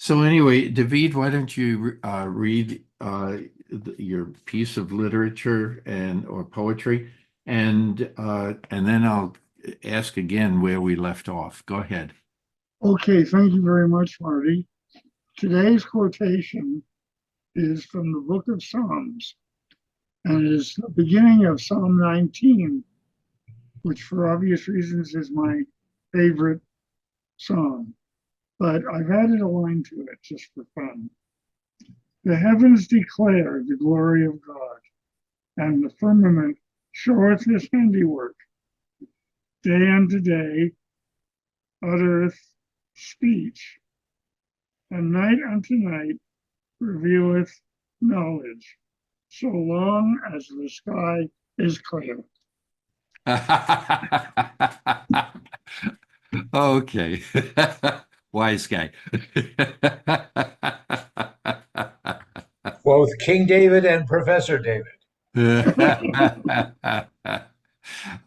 So anyway, David, why don't you read your piece of literature and or poetry, and then I'll ask again where we left off. Go ahead. Okay, thank you very much, Marty. Today's quotation is from the book of Psalms, and it is the beginning of Psalm 19, which for obvious reasons is my favorite psalm. But I've added a line to it just for fun. The heavens declare the glory of God, and the firmament showeth his handiwork. Day unto day uttereth speech, and night unto night revealeth knowledge, so long as the sky is clear. Okay. Wise guy. Both King David and Professor David.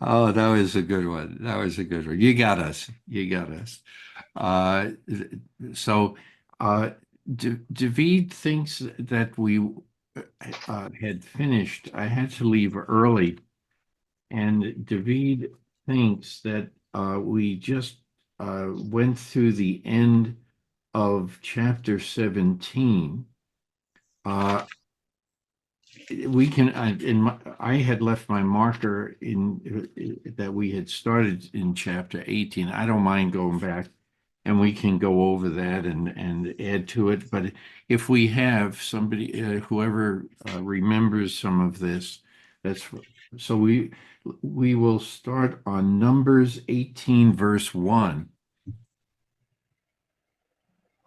Oh, that was a good one. That was a good one. You got us. You got us. Uh, so, David thinks that we had finished. I had to leave early, and David thinks that we just went through the end of chapter 17. We can, I had left my marker in that we had started in chapter 18. I don't mind going back and we can go over that and add to it. But if we have somebody, whoever remembers some of this, that's so we will start on Numbers 18, verse 1.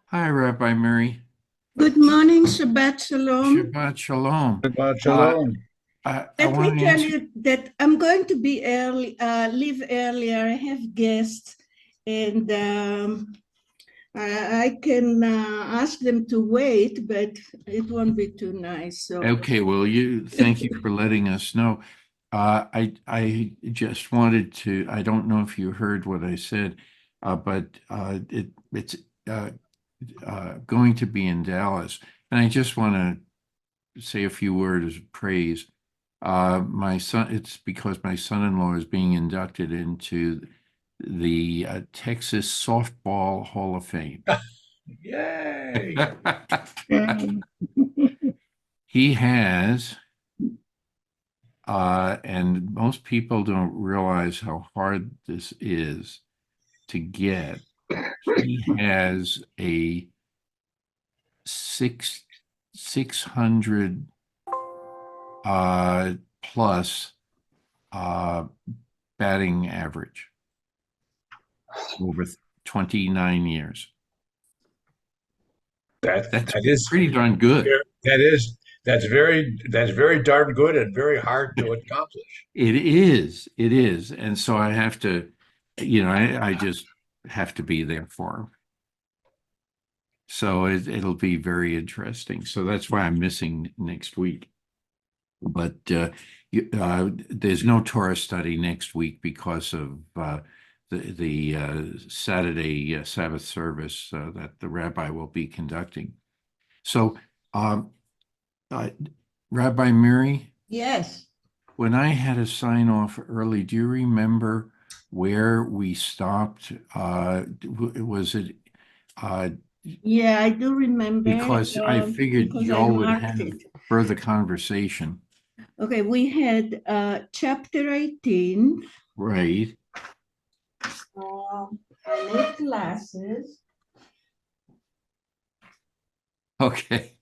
Hi, Rabbi Mary. Good morning, Shabbat Shalom. Shabbat Shalom. Shabbat Shalom. I Let want me to tell answer. you that I'm going to be early, leave earlier. I have guests, and I can ask them to wait, but it won't be too nice. So Okay, well, thank you for letting us know. I just wanted to, I don't know if you heard what I said, but it's going to be in Dallas. And I just want to say a few words of praise. My son, it's because my son-in-law is being inducted into the Texas Softball Hall of Fame. Yay. He has, and most people don't realize how hard this is to get. He has a 600 plus batting average over 29 years. That's That is pretty darn good. that's very darn good and very hard to accomplish. It is. And so I have to, I just have to be there for him. So it'll be very interesting. So that's why I'm missing next week. But there's no Torah study next week because of the Saturday Sabbath service that the rabbi will be conducting. So, Rabbi Mary, yes, when I had to sign off early, do you remember where we stopped? Was it yeah, I do remember. because I figured because I y'all would marked have it. further conversation, Okay, we had chapter 18. right? I need glasses. Okay.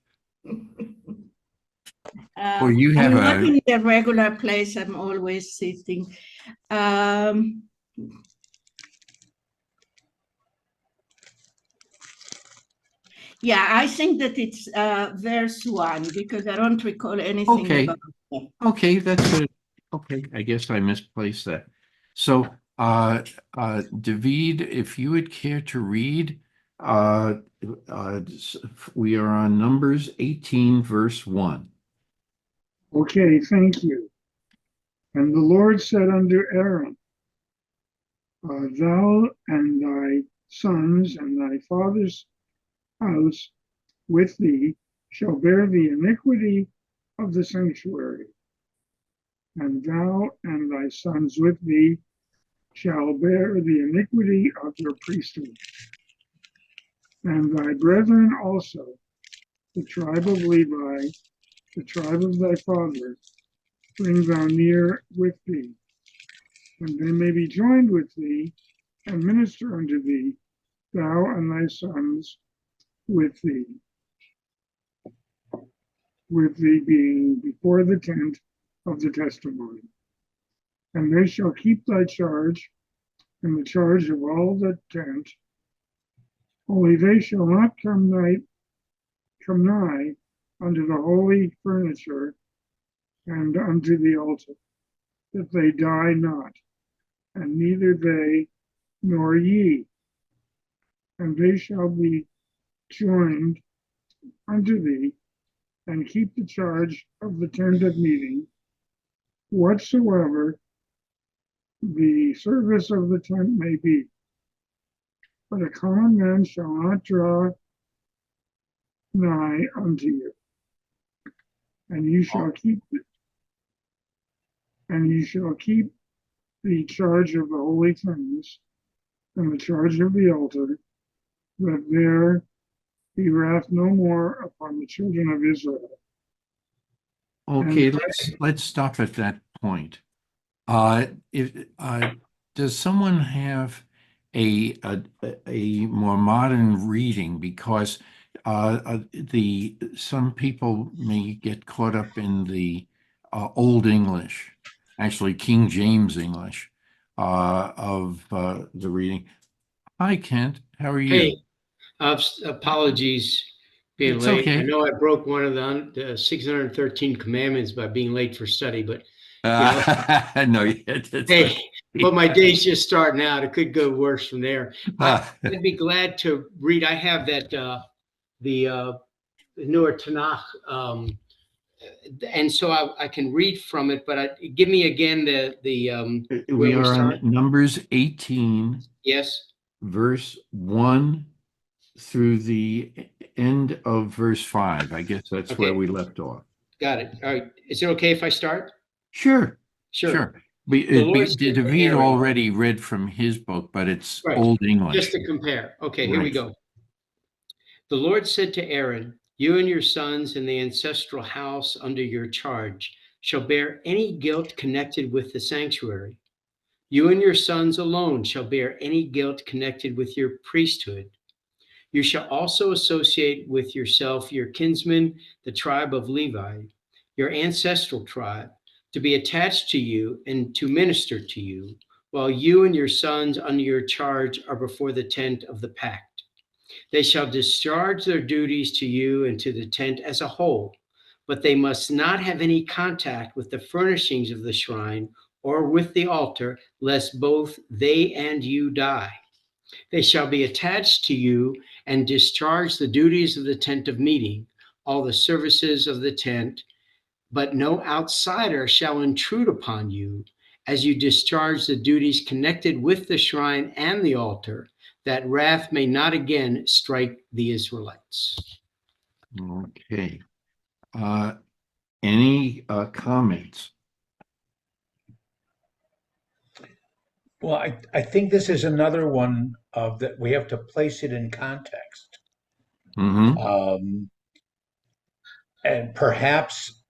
Well, you have I'm not a in the regular place. I'm always sitting. Yeah, I think that it's verse 1 because I don't recall anything okay. about it. Okay, that's good. Okay, I guess I misplaced that. So, David, if you would care to read, uh, we are on Numbers 18, verse 1. Okay, thank you. And the Lord said unto Aaron, thou and thy sons and thy father's house with thee shall bear the iniquity of the sanctuary, and thou and thy sons with thee shall bear the iniquity of your priesthood, and thy brethren also, the tribe of Levi, the tribe of thy father, bring thou near with thee, and they may be joined with thee and minister unto thee, thou and thy sons with thee being before the tent of the testimony. And they shall keep thy charge and the charge of all the tent, only they shall not come nigh unto the holy furniture and unto the altar, that they die not, and neither they nor ye. And they shall be joined unto thee, and keep the charge of the tent of meeting, whatsoever the service of the tent may be. But a common man shall not draw nigh unto you, and you shall keep the charge of the holy things and the charge of the altar, that there be wrath no more upon the children of Israel. Okay, And let's stop at that point. If does someone have a more modern reading? Because some people may get caught up in the Old English, actually King James English, of the reading. Hi, Kent. How are you? Hey, apologies being It's late. I okay. know I broke one of the 613 commandments by being late for study, but know, No, it's hey, but my day's just starting out. It could go worse from there. I'd be glad to read. I have that the newer Tanakh, and so I can read from it. But give me again the we where we are start. on Numbers 18, Yes. verse 1 through the end of verse 5. I guess that's where Okay. we left off. Got it. All right. Is it okay if I start? Sure. Sure. David said to Aaron- already read from his book, but it's Right. Old Just English. to compare. Okay, here we Right. go. The Lord said to Aaron, you and your sons and the ancestral house under your charge shall bear any guilt connected with the sanctuary. You and your sons alone shall bear any guilt connected with your priesthood. You shall also associate with yourself your kinsmen, the tribe of Levi, your ancestral tribe, to be attached to you and to minister to you, while you and your sons under your charge are before the tent of the pact. They shall discharge their duties to you and to the tent as a whole, but they must not have any contact with the furnishings of the shrine or with the altar, lest both they and you die. They shall be attached to you and discharge the duties of the tent of meeting, all the services of the tent, but no outsider shall intrude upon you as you discharge the duties connected with the shrine and the altar, that wrath may not again strike the Israelites. Okay. Any comments? Well, I think this is another one of that we have to place it in context. Mm-hmm. And perhaps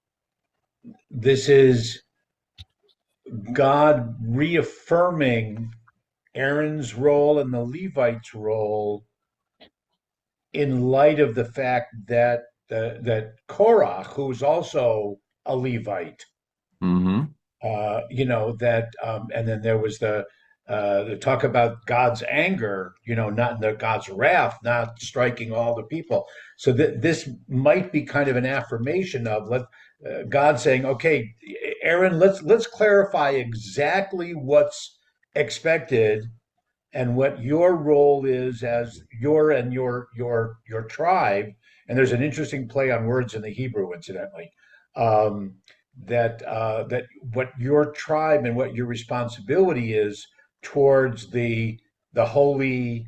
this is God reaffirming Aaron's role and the Levites' role in light of the fact that that Korah, who's also a Levite, Mm-hmm. and then there was the talk about God's anger, not the God's wrath, not striking all the people. So this might be kind of an affirmation of God saying, "Okay, Aaron, let's clarify exactly what's expected and what your role is as your tribe." And there's an interesting play on words in the Hebrew, incidentally. That what your tribe and what your responsibility is towards the holy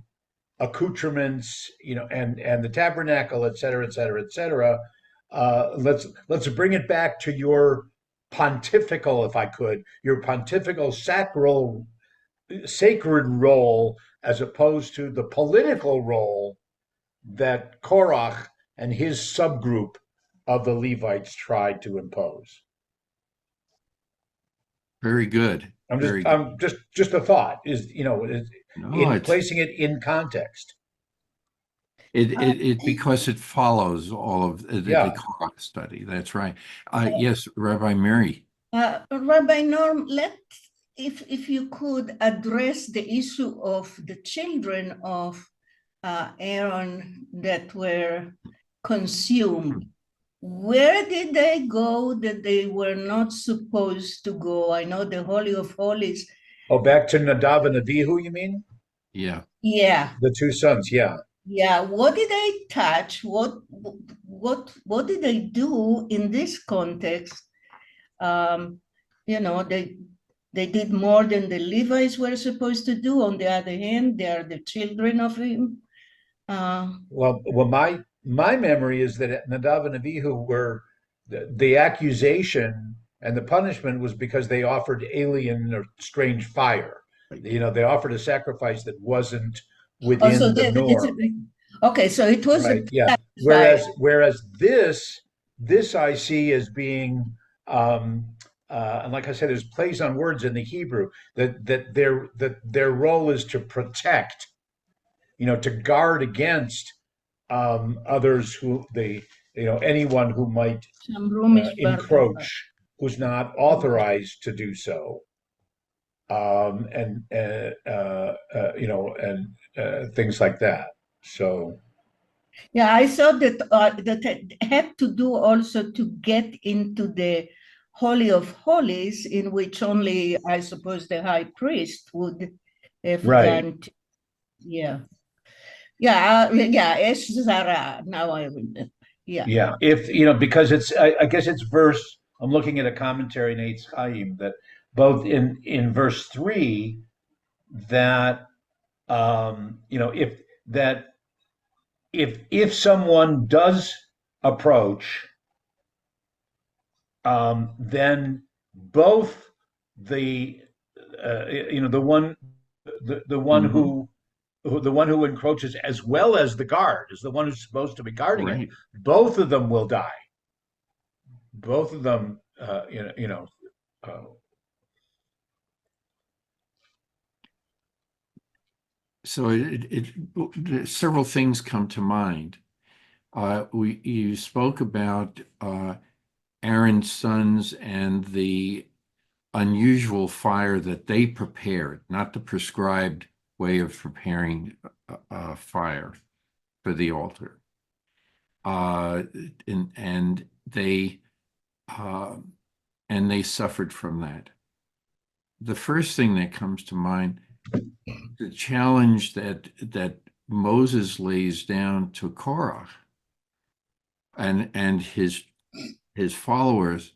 accoutrements, and the tabernacle, et cetera, et cetera, et cetera. Let's bring it back to your pontifical, if I could, your pontifical sacred role, as opposed to the political role that Korach and his subgroup of the Levites tried to impose. Very good. Very good. I'm just a thought is, No, in placing it in context. it because it follows all of the Yeah. Korach study. That's right. Yes, Rabbi Mary. Rabbi Norm, if you could address the issue of the children of Aaron that were consumed. Where did they go that they were not supposed to go? I know the Holy of Holies. Oh, back to Nadav and Abihu, you mean? Yeah. Yeah. The two sons, yeah. Yeah. What did they touch? What did they do in this context? They did more than the Levites were supposed to do. On the other hand, they are the children of him. Well, my memory is that Nadav and Abihu were the accusation and the punishment was because they offered alien or strange fire. They offered a sacrifice that wasn't within the norm. Okay, so it was right. Yeah. Whereas this I see as being and like I said, there's plays on words in the Hebrew that their role is to protect, to guard against others anyone who might encroach, who's not authorized to do so, and things like that. So. Yeah, I thought that had to do also to get into the Holy of Holies, in which only, I suppose, the high priest would have gone to. Yeah. Zara. Now I remember. Yeah. Yeah. Because I guess it's verse, I'm looking at a commentary in Eitz Chaim that both in verse 3 that, if someone does approach, then both the one who encroaches as well as the guard is the one who's supposed to be guarding it. Both of them will die. Both of them, So several things come to mind. You spoke about Aaron's sons and the unusual fire that they prepared, not the prescribed way of preparing fire for the altar. And they suffered from that. The first thing that comes to mind, the challenge that Moses lays down to Korah and his followers: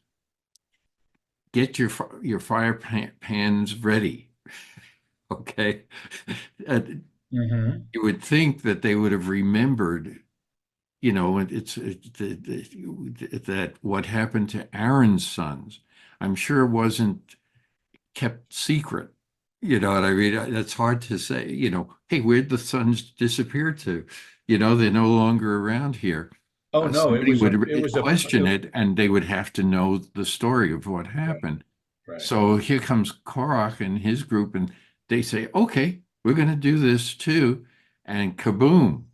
get your fire pans ready. Okay. You would think that they would have remembered, that what happened to Aaron's sons, I'm sure wasn't kept secret. You know what I mean? That's hard to say, hey, where'd the sons disappear to? They're no longer around here. Oh, no, somebody would question it, and they would have to know the story of what happened. Right. So here comes Korach and his group, and they say, okay, we're going to do this too. And kaboom,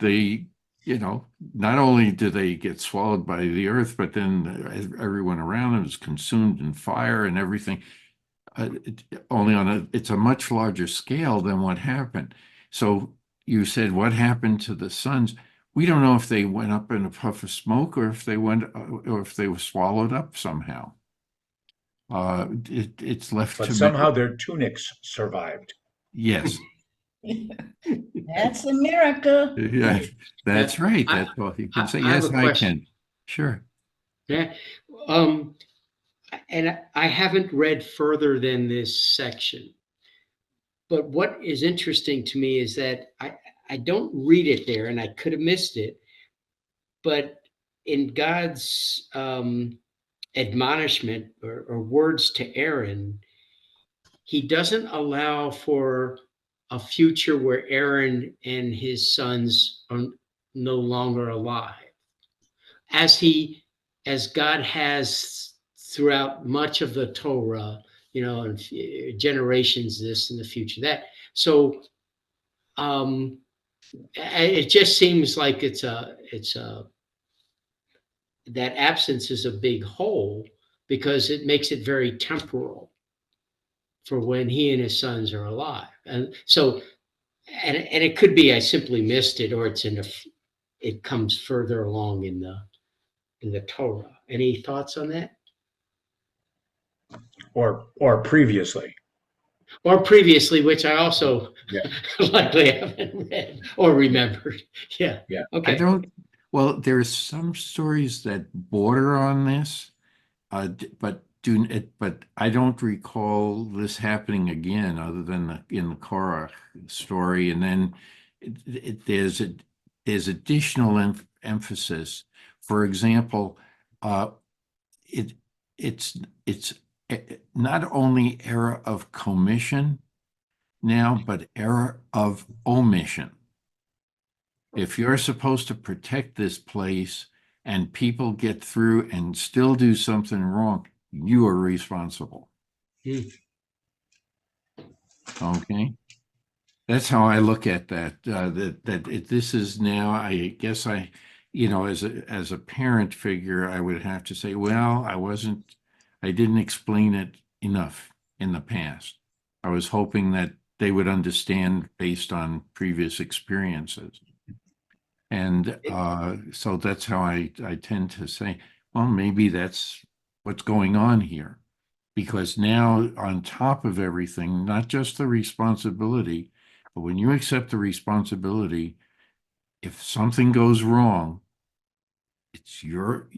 they, not only do they get swallowed by the earth, but then everyone around them is consumed in fire and everything. It's a much larger scale than what happened. So you said, what happened to the sons? We don't know if they went up in a puff of smoke or if they were swallowed up somehow. It's left but to somehow their tunics survived. Yes. That's a miracle. Yeah, that's right. That's all you can say. Yes, I can. Sure. Yeah. And I haven't read further than this section, but what is interesting to me is that I don't read it there, and I could have missed it, but in God's admonishment or words to Aaron, he doesn't allow for a future where Aaron and his sons are no longer alive, as God has throughout much of the Torah, and generations, this and the future that. So it just seems like it's a that absence is a big hole, because it makes it very temporal for when he and his sons are alive. And so, and it could be I simply missed it, or it comes further along in the Torah. Any thoughts on that? or previously. Or previously, which I also Yeah. likely haven't read or remembered. Yeah. Yeah. Okay. Well, there's some stories that border on this, but I don't recall this happening again, other than in the Korah story. And then there's additional emphasis. For example, uh, it it's not only error of commission now, but error of omission. If you're supposed to protect this place and people get through and still do something wrong, you are responsible. Hmm. Okay? That's how I look at that. This is now, I guess as a parent figure, I would have to say, well, I didn't explain it enough in the past. I was hoping that they would understand based on previous experiences. And so that's how I tend to say, well, maybe that's what's going on here. Because now, on top of everything, not just the responsibility, but when you accept the responsibility, if something goes wrong, it's you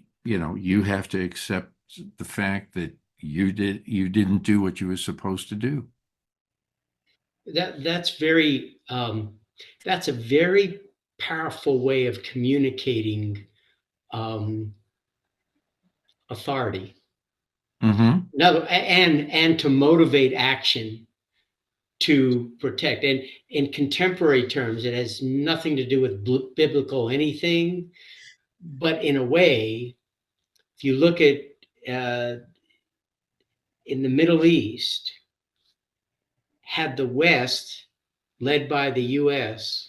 have to accept the fact that you didn't do what you were supposed to do. That's a very powerful way of communicating authority. Mm-hmm. No, and to motivate action to protect. And in contemporary terms, it has nothing to do with biblical anything, but in a way, if you look at in the Middle East, had the West, led by the U.S.,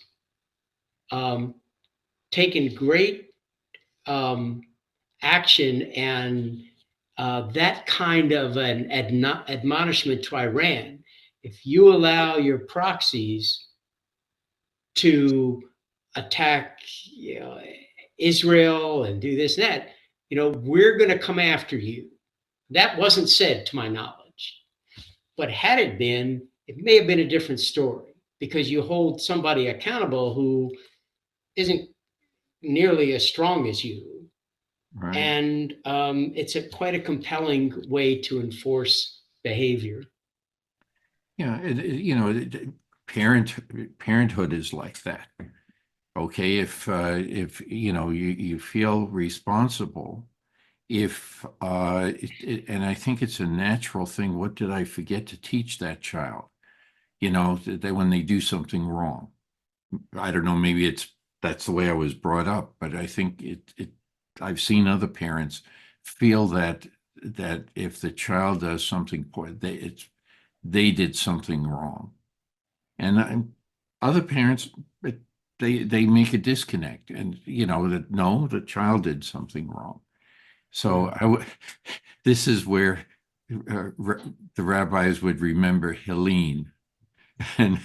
taken great action and that kind of an admonishment to Iran. If you allow your proxies to attack, Israel and do this and that, we're going to come after you. That wasn't said to my knowledge. But had it been, it may have been a different story, because you hold somebody accountable who isn't nearly as strong as you. Right. And it's quite a compelling way to enforce behavior. Yeah, parenthood is like that. Okay, if you feel responsible, and I think it's a natural thing. What did I forget to teach that child? That when they do something wrong, I don't know. Maybe that's the way I was brought up, but I think I've seen other parents feel that if the child does something poor, they did something wrong, and other parents, they make a disconnect, and that no, the child did something wrong. So this is where the rabbis would remember Helene, and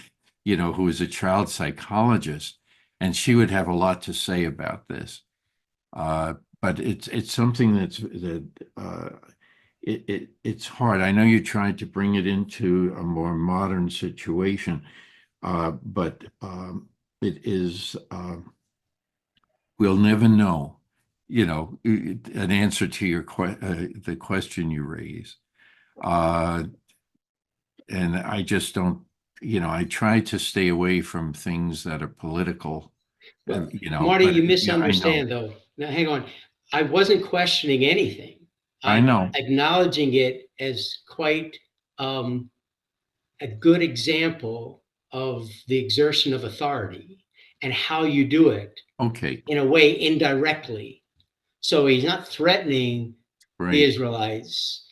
who was a child psychologist, and she would have a lot to say about this. But it's something it's hard. I know you tried to bring it into a more modern situation, but it is. We'll never know, an answer to the question you raise. And I just don't I try to stay away from things that are political, Well, Marty, but you yeah, I know, misunderstand though. Now, hang on. I wasn't questioning anything. I I'm know. acknowledging it as quite um, a good example of the exertion of authority and how you do it Okay, in a way indirectly. So he's not threatening the right. Israelites.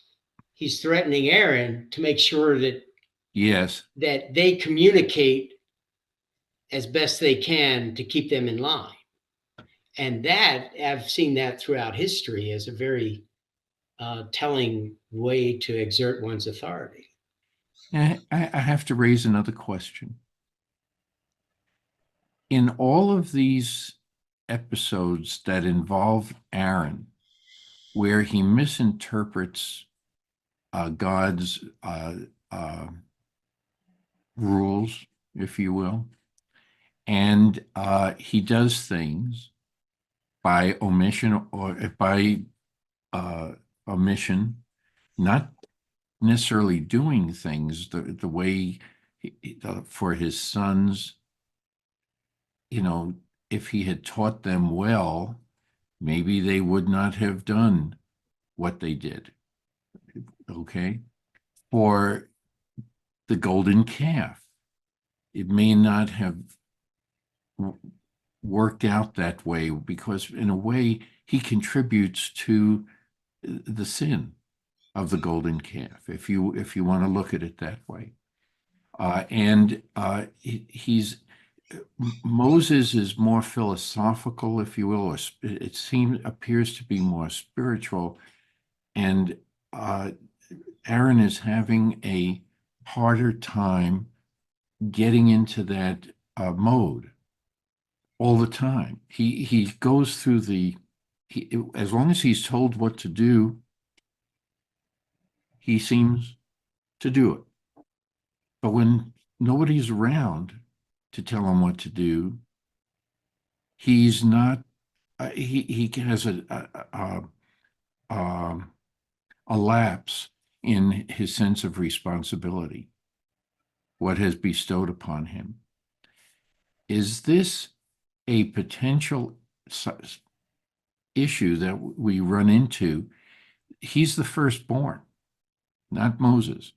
He's threatening Aaron to make sure Yes. that they communicate as best they can to keep them in line. And that I've seen that throughout history as a very telling way to exert one's authority. I have to raise another question. In all of these episodes that involve Aaron, where he misinterprets God's rules, if you will, and he does things by omission or by uh, omission, not necessarily doing things the way for his sons, if he had taught them well, maybe they would not have done what they did. Okay. For the golden calf, it may not have worked out that way because, in a way, he contributes to the sin of the golden calf, if you want to look at it that way. And he's Moses is more philosophical, if you will, or appears to be more spiritual, and Aaron is having a harder time getting into that mode all the time. He goes through as long as he's told what to do, he seems to do it. But when nobody's around to tell him what to do, he's not. He has a lapse in his sense of responsibility, what has bestowed upon him. Is this a potential issue that we run into? He's the firstborn, not Moses.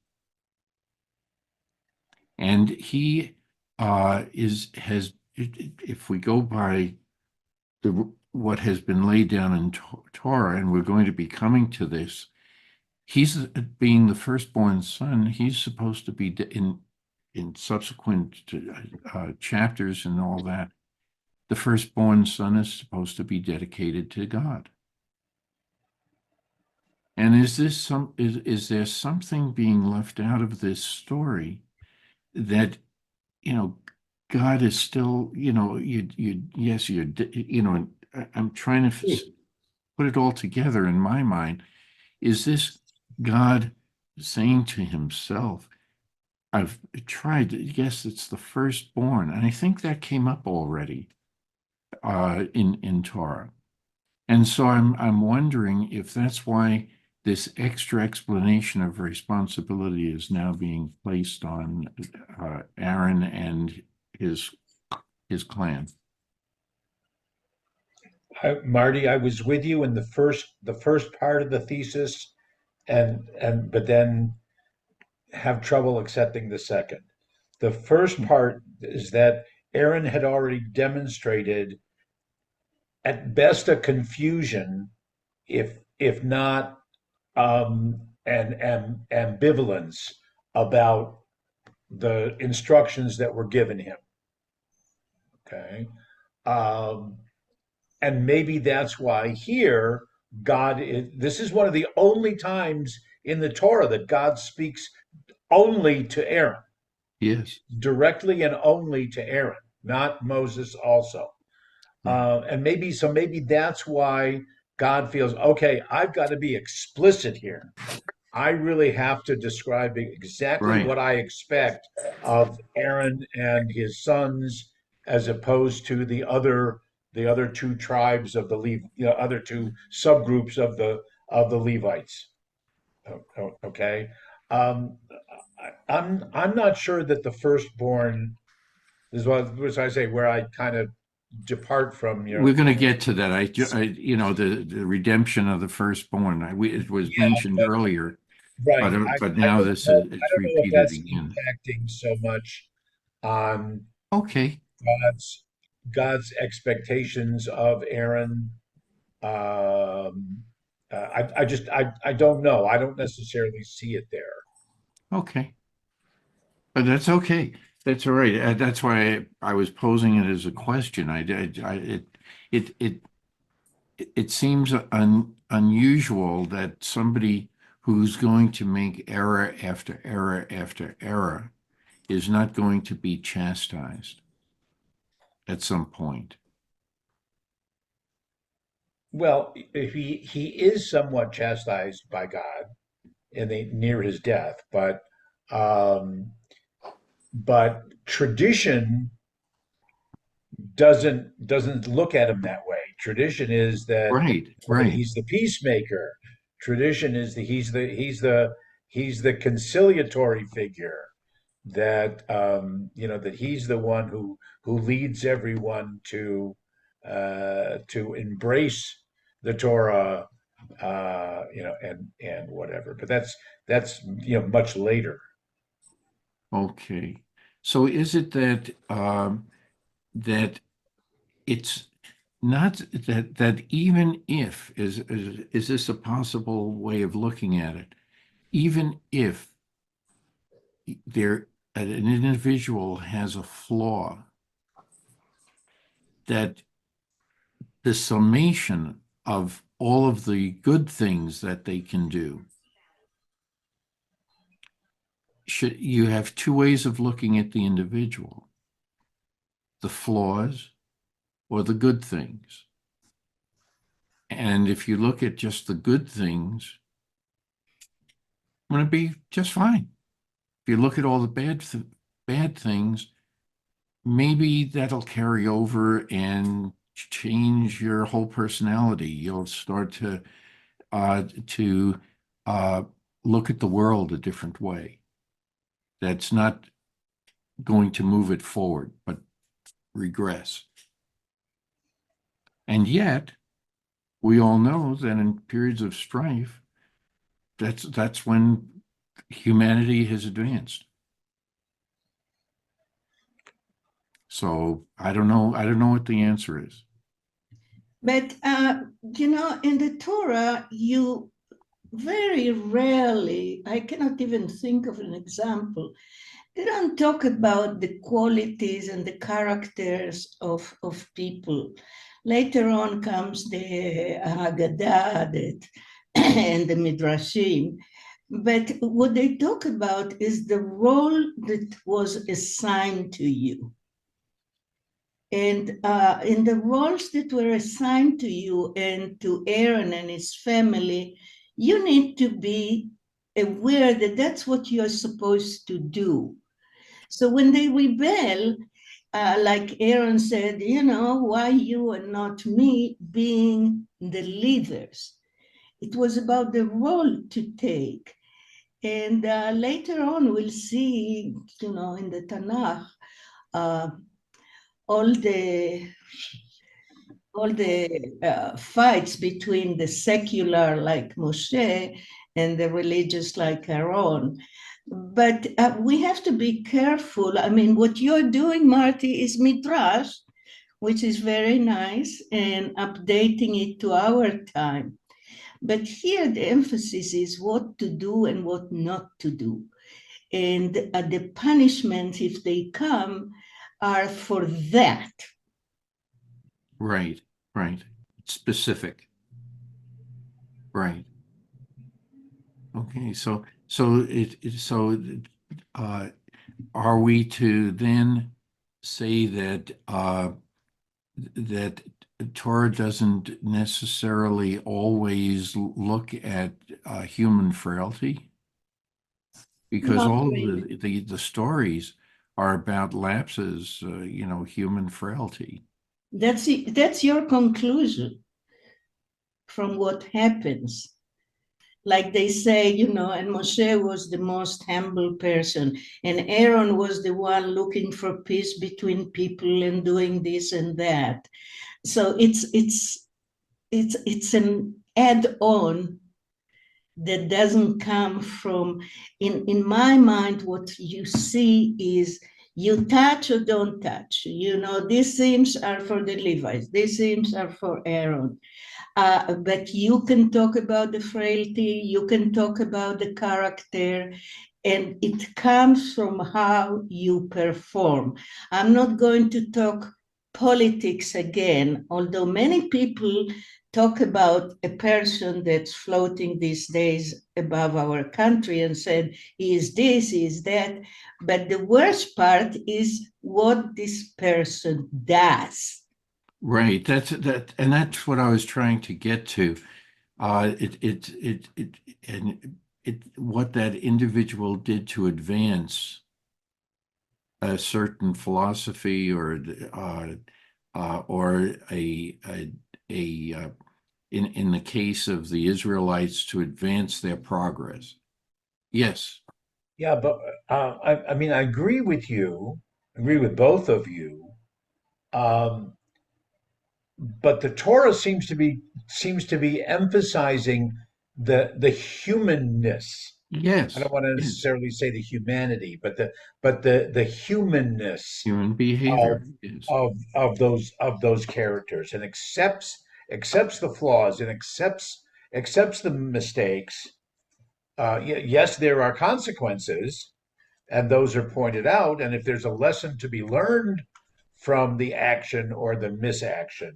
And he if we go by what has been laid down in Torah, and we're going to be coming to this, he's being the firstborn son. He's supposed to be in subsequent chapters and all that. The firstborn son is supposed to be dedicated to God. And is there something being left out of this story that, God is still, yes, I'm trying to put it all together in my mind. Is this God saying to himself, I've tried, yes, it's the firstborn. And I think that came up already in Torah. And so I'm wondering if that's why this extra explanation of responsibility is now being placed on Aaron and his clan. Marty, I was with you in the first part of the thesis, but then have trouble accepting the second. The first part is that Aaron had already demonstrated, at best, a confusion, if not an ambivalence about the instructions that were given him. Okay. And maybe that's why here this is one of the only times in the Torah that God speaks only to Aaron, Yes. directly and only to Aaron, not Moses also. And maybe that's why God feels, okay, I've got to be explicit here. I really have to describe exactly Right. what I expect of Aaron and his sons, as opposed to the other two tribes of the other two subgroups of the Levites. Okay. Um, I'm not sure that the firstborn is what was I say where I kind of depart from, We're going to get to that. The redemption of the firstborn. It was yeah, mentioned earlier, right. but I now don't this know. I it's don't know if repeated that's again. impacting so much on Okay. God's God's expectations of Aaron. Um, I don't know. I don't necessarily see it there. Okay. But that's okay. That's all right. That's why I was posing it as a question. It, it, it seems unusual that somebody who's going to make error after error after error is not going to be chastised at some point. Well, he is somewhat chastised by God in the near his death, um, but tradition doesn't look at him that way. Tradition is that Right, that right. he's the peacemaker. Tradition is that he's the conciliatory figure. That that he's the one who leads everyone to embrace the Torah, and whatever. But that's much later. Okay. So is it that that it's not that even if is this a possible way of looking at it? Even if there an individual has a flaw, that the summation of all of the good things that they can do you have two ways of looking at the individual, the flaws or the good things. And if you look at just the good things, it's going to be just fine. If you look at all the bad things, maybe that'll carry over and change your whole personality. You'll start to uh, look at the world a different way. That's not going to move it forward, but regress. And yet, we all know that in periods of strife, that's when humanity has advanced. So I don't know. I don't know what the answer is. But, in the Torah, you very rarely, I cannot even think of an example, they don't talk about the qualities and the characters of people. Later on comes the Haggadah and the Midrashim. But what they talk about is the role that was assigned to you. And in the roles that were assigned to you and to Aaron and his family, you need to be aware that that's what you're supposed to do. So when they rebel, like Aaron said, why you and not me being the leaders? It was about the role to take. And later on, we'll see, in the Tanakh, uh, all the fights between the secular like Moshe and the religious like Aaron. But we have to be careful. I mean, what you're doing, Marty, is midrash, which is very nice, and updating it to our time. But here the emphasis is what to do and what not to do. And the punishments, if they come, are for that. Right, right. Specific. Right. Okay. Uh, are we to then say that Torah doesn't necessarily always look at human frailty? Because Not all of really. the stories are about lapses, human frailty. That's your conclusion from what happens. like they say, and Moshe was the most humble person, and Aaron was the one looking for peace between people and doing this and that. So it's an add-on that doesn't come from, in my mind, what you see is you touch or don't touch. These hymns are for the Levites, these hymns are for Aaron. But you can talk about the frailty, you can talk about the character, and it comes from how you perform. I'm not going to talk politics again, although many people talk about a person that's floating these days above our country and said, he is this, he is that. But the worst part is what this person does. Right. And that's what I was trying to get to. What that individual did to advance a certain philosophy or in the case of the Israelites, to advance their progress. Yes. Yeah, but I mean, I agree with you, agree with both of you. Um, but the Torah seems to be emphasizing the humanness. I Yes. don't want to Yes. necessarily say the humanity, but the humanness Human of behavior. Yes. of those characters, and accepts the flaws, and accepts the mistakes. Yes, there are consequences, and those are pointed out. And if there's a lesson to be learned from the action or the misaction,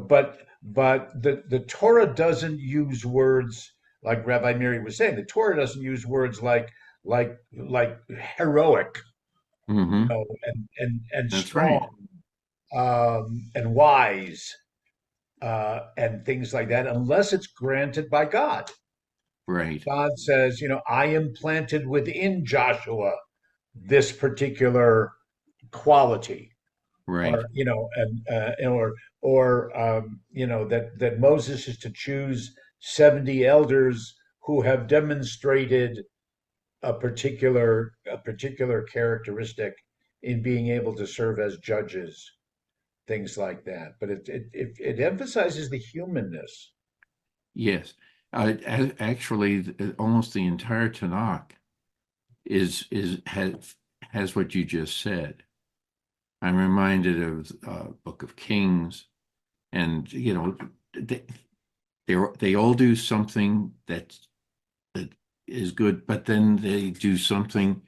but the Torah doesn't use words like Rabbi Miri was saying. The Torah doesn't use words like heroic, Hmm. and That's right. strong, and wise, and things like that, unless it's granted by God. Right. God says, I implanted within Joshua this particular quality, Right. or that Moses is to choose 70 elders who have demonstrated a particular characteristic in being able to serve as judges, things like that. But it emphasizes the humanness. Yes. Actually, almost the entire Tanakh has what you just said. I'm reminded of Book of Kings, and they they all do something that is good, but then they do something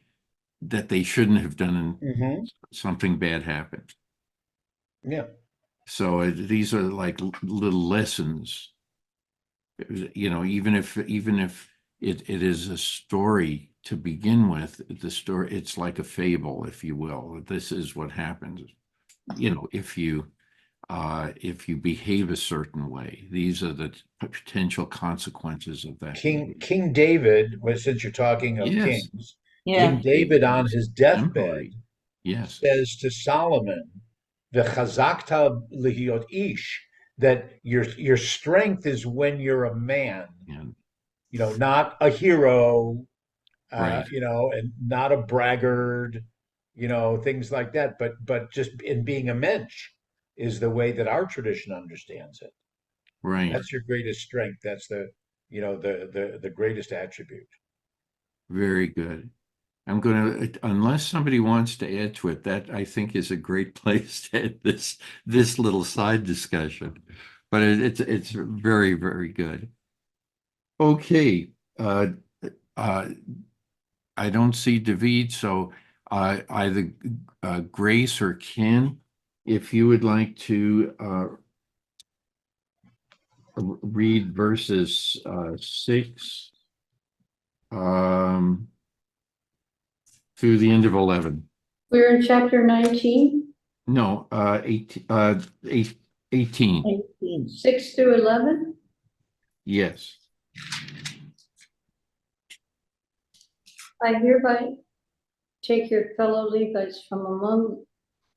that they shouldn't have done, and Hmm. something bad happens. Yeah. So these are like little lessons. Even if it is a story to begin with, the story, it's like a fable, if you will. This is what happens, if you behave a certain way. These are the potential consequences of that King behavior. King David, well, since you're talking of Yes. kings, Yeah. King David on Is his deathbed exemplary. Yes. says to Solomon, "V'chazakta lihiot ish," that your strength is when you're a man, And not a hero, right. and not a braggart, things like that. But just in being a mensch is the way that our tradition understands it. Right. That's your greatest strength. That's the greatest attribute. Very good. I'm going to, unless somebody wants to add to it, that I think is a great place to end this little side discussion. But it's very, very good. Okay. Uh, I don't see David, so either Grace or Ken, if you would like to read verses 6 um, through the end of 11. We're in chapter 19, No, 18. 6 through 11. Yes. I hereby take your fellow Levites from among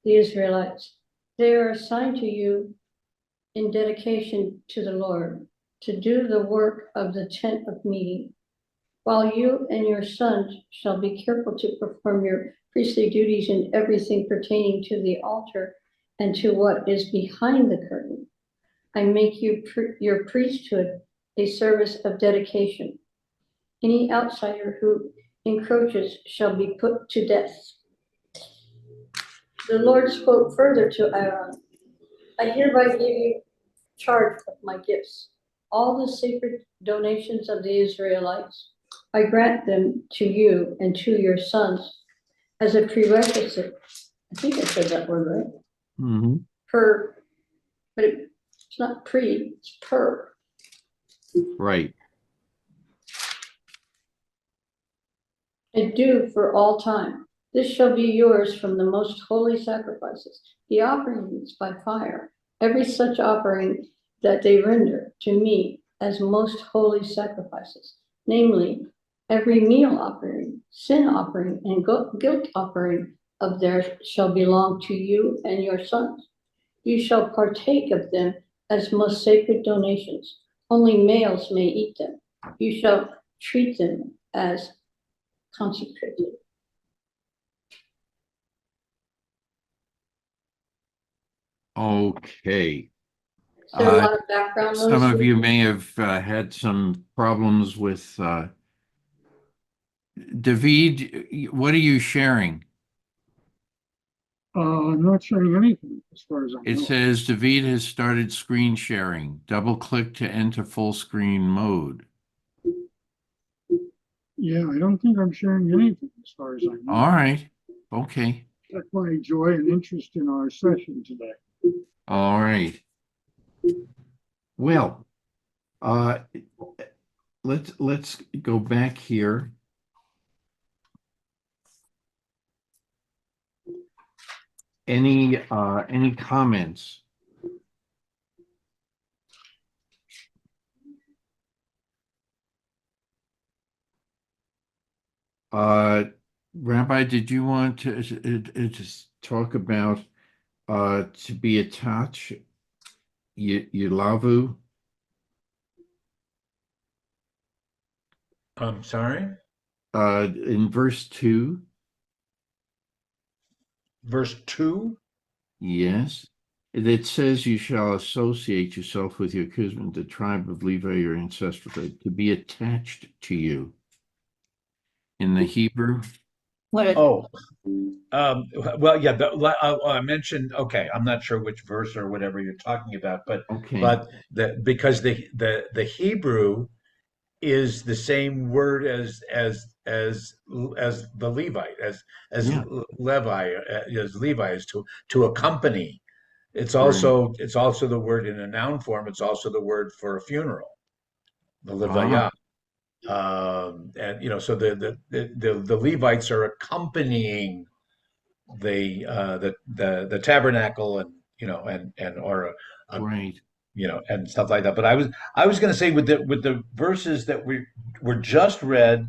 the Israelites. They are assigned to you in dedication to the Lord, to do the work of the tent of meeting, while you and your sons shall be careful to perform your priestly duties in everything pertaining to the altar and to what is behind the curtain. I make you your priesthood a service of dedication. Any outsider who encroaches shall be put to death. The Lord spoke further to Aaron. I hereby give you charge of my gifts. All the sacred donations of the Israelites, I grant them to you and to your sons as a prerequisite. I think I said that word right. Mm-hmm. Per, but it's not pre, it's per. Right. A due for all time. This shall be yours from the most holy sacrifices, the offerings by fire, every such offering that they render to me as most holy sacrifices, namely every meal offering, sin offering, and guilt offering of theirs shall belong to you and your sons. You shall partake of them as most sacred donations. Only males may eat them. You shall treat them as consecrated. Okay. Is there a lot of background noise? Some of you may have had some problems with David. What are you sharing? I'm not sharing anything as far as I It know. says David has started screen sharing. Double click to enter full screen mode. Yeah, I don't think I'm sharing anything as far as I know. All right. Okay. Check my joy and interest in our session today. All right. Well, let's go back here. Any comments? Rabbi, did you want to just talk about to be attached, Yelavu? I'm sorry. In verse 2, Verse 2. yes, it says you shall associate yourself with your kinsmen, the tribe of Levi, your ancestral tribe, to be attached to you. In the Hebrew, Well, Oh, well, yeah. I mentioned. Okay, I'm not sure which verse or whatever you're talking about, okay, because the Hebrew is the same word as the Levite as yeah, Levi is to accompany. right. It's also the word in a noun form. It's also the word for a funeral, the Ah, levaya. And so the Levites are accompanying the tabernacle, and or a right. and stuff like that. But I was going to say with the verses that we were just read,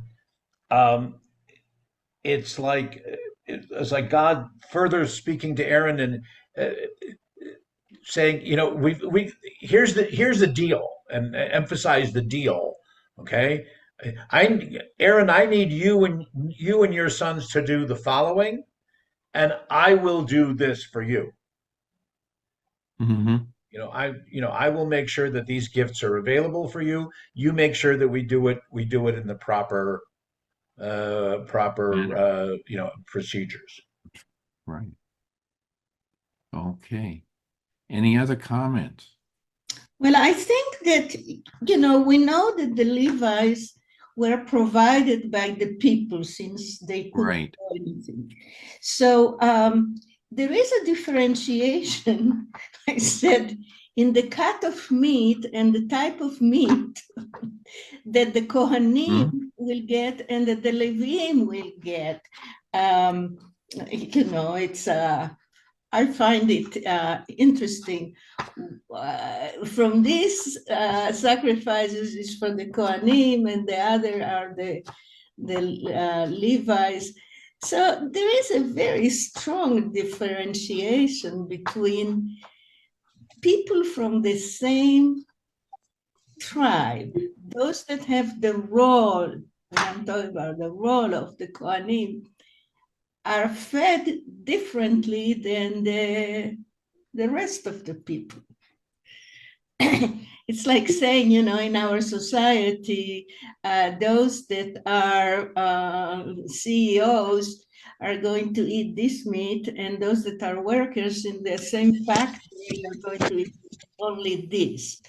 um, it's like it's like God further speaking to Aaron and saying, we here's the deal, and emphasize the deal. Okay, Aaron, I need you and your sons to do the following, and I will do this for you. Mm-hmm. I will make sure that these gifts are available for you. You make sure that we do it in the proper procedures. Right. Okay. Any other comments? well, I think that, we know that the Levites were provided by the people since they couldn't Right. do anything. So there is a differentiation, I said, in the cut of meat and the type of meat that the Kohanim will get and that the Leviim will get. It's I find it interesting. From these sacrifices is for the Kohanim, and the other are the Levites. So there is a very strong differentiation between people from the same tribe, those that have the role, when I'm talking about the role of the Kohanim, are fed differently than the rest of the people. It's like saying, you know, in our society, those that are CEOs are going to eat this meat, and those that are workers in the same factory are going to eat only this.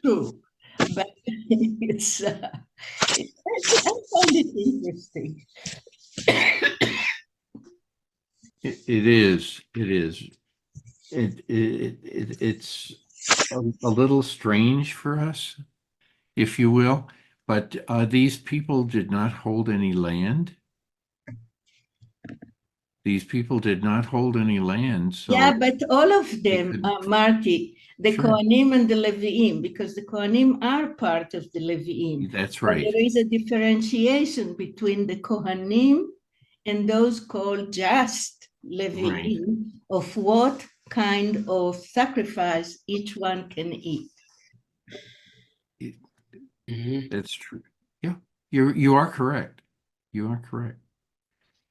True, but I find it interesting. It is. It is. It's a little strange for us, if you will, but these people did not hold any land. These people did not hold any land, so Yeah, but all of they them, couldn't. Marty, the Sure, Kohanim and the Leviim, because the Kohanim are part of the Leviim. that's But right. there is a differentiation between the Kohanim and those called just Right. Leviim of what kind of sacrifice each one can eat. Mhm. That's true. Yeah, you are correct. You are correct.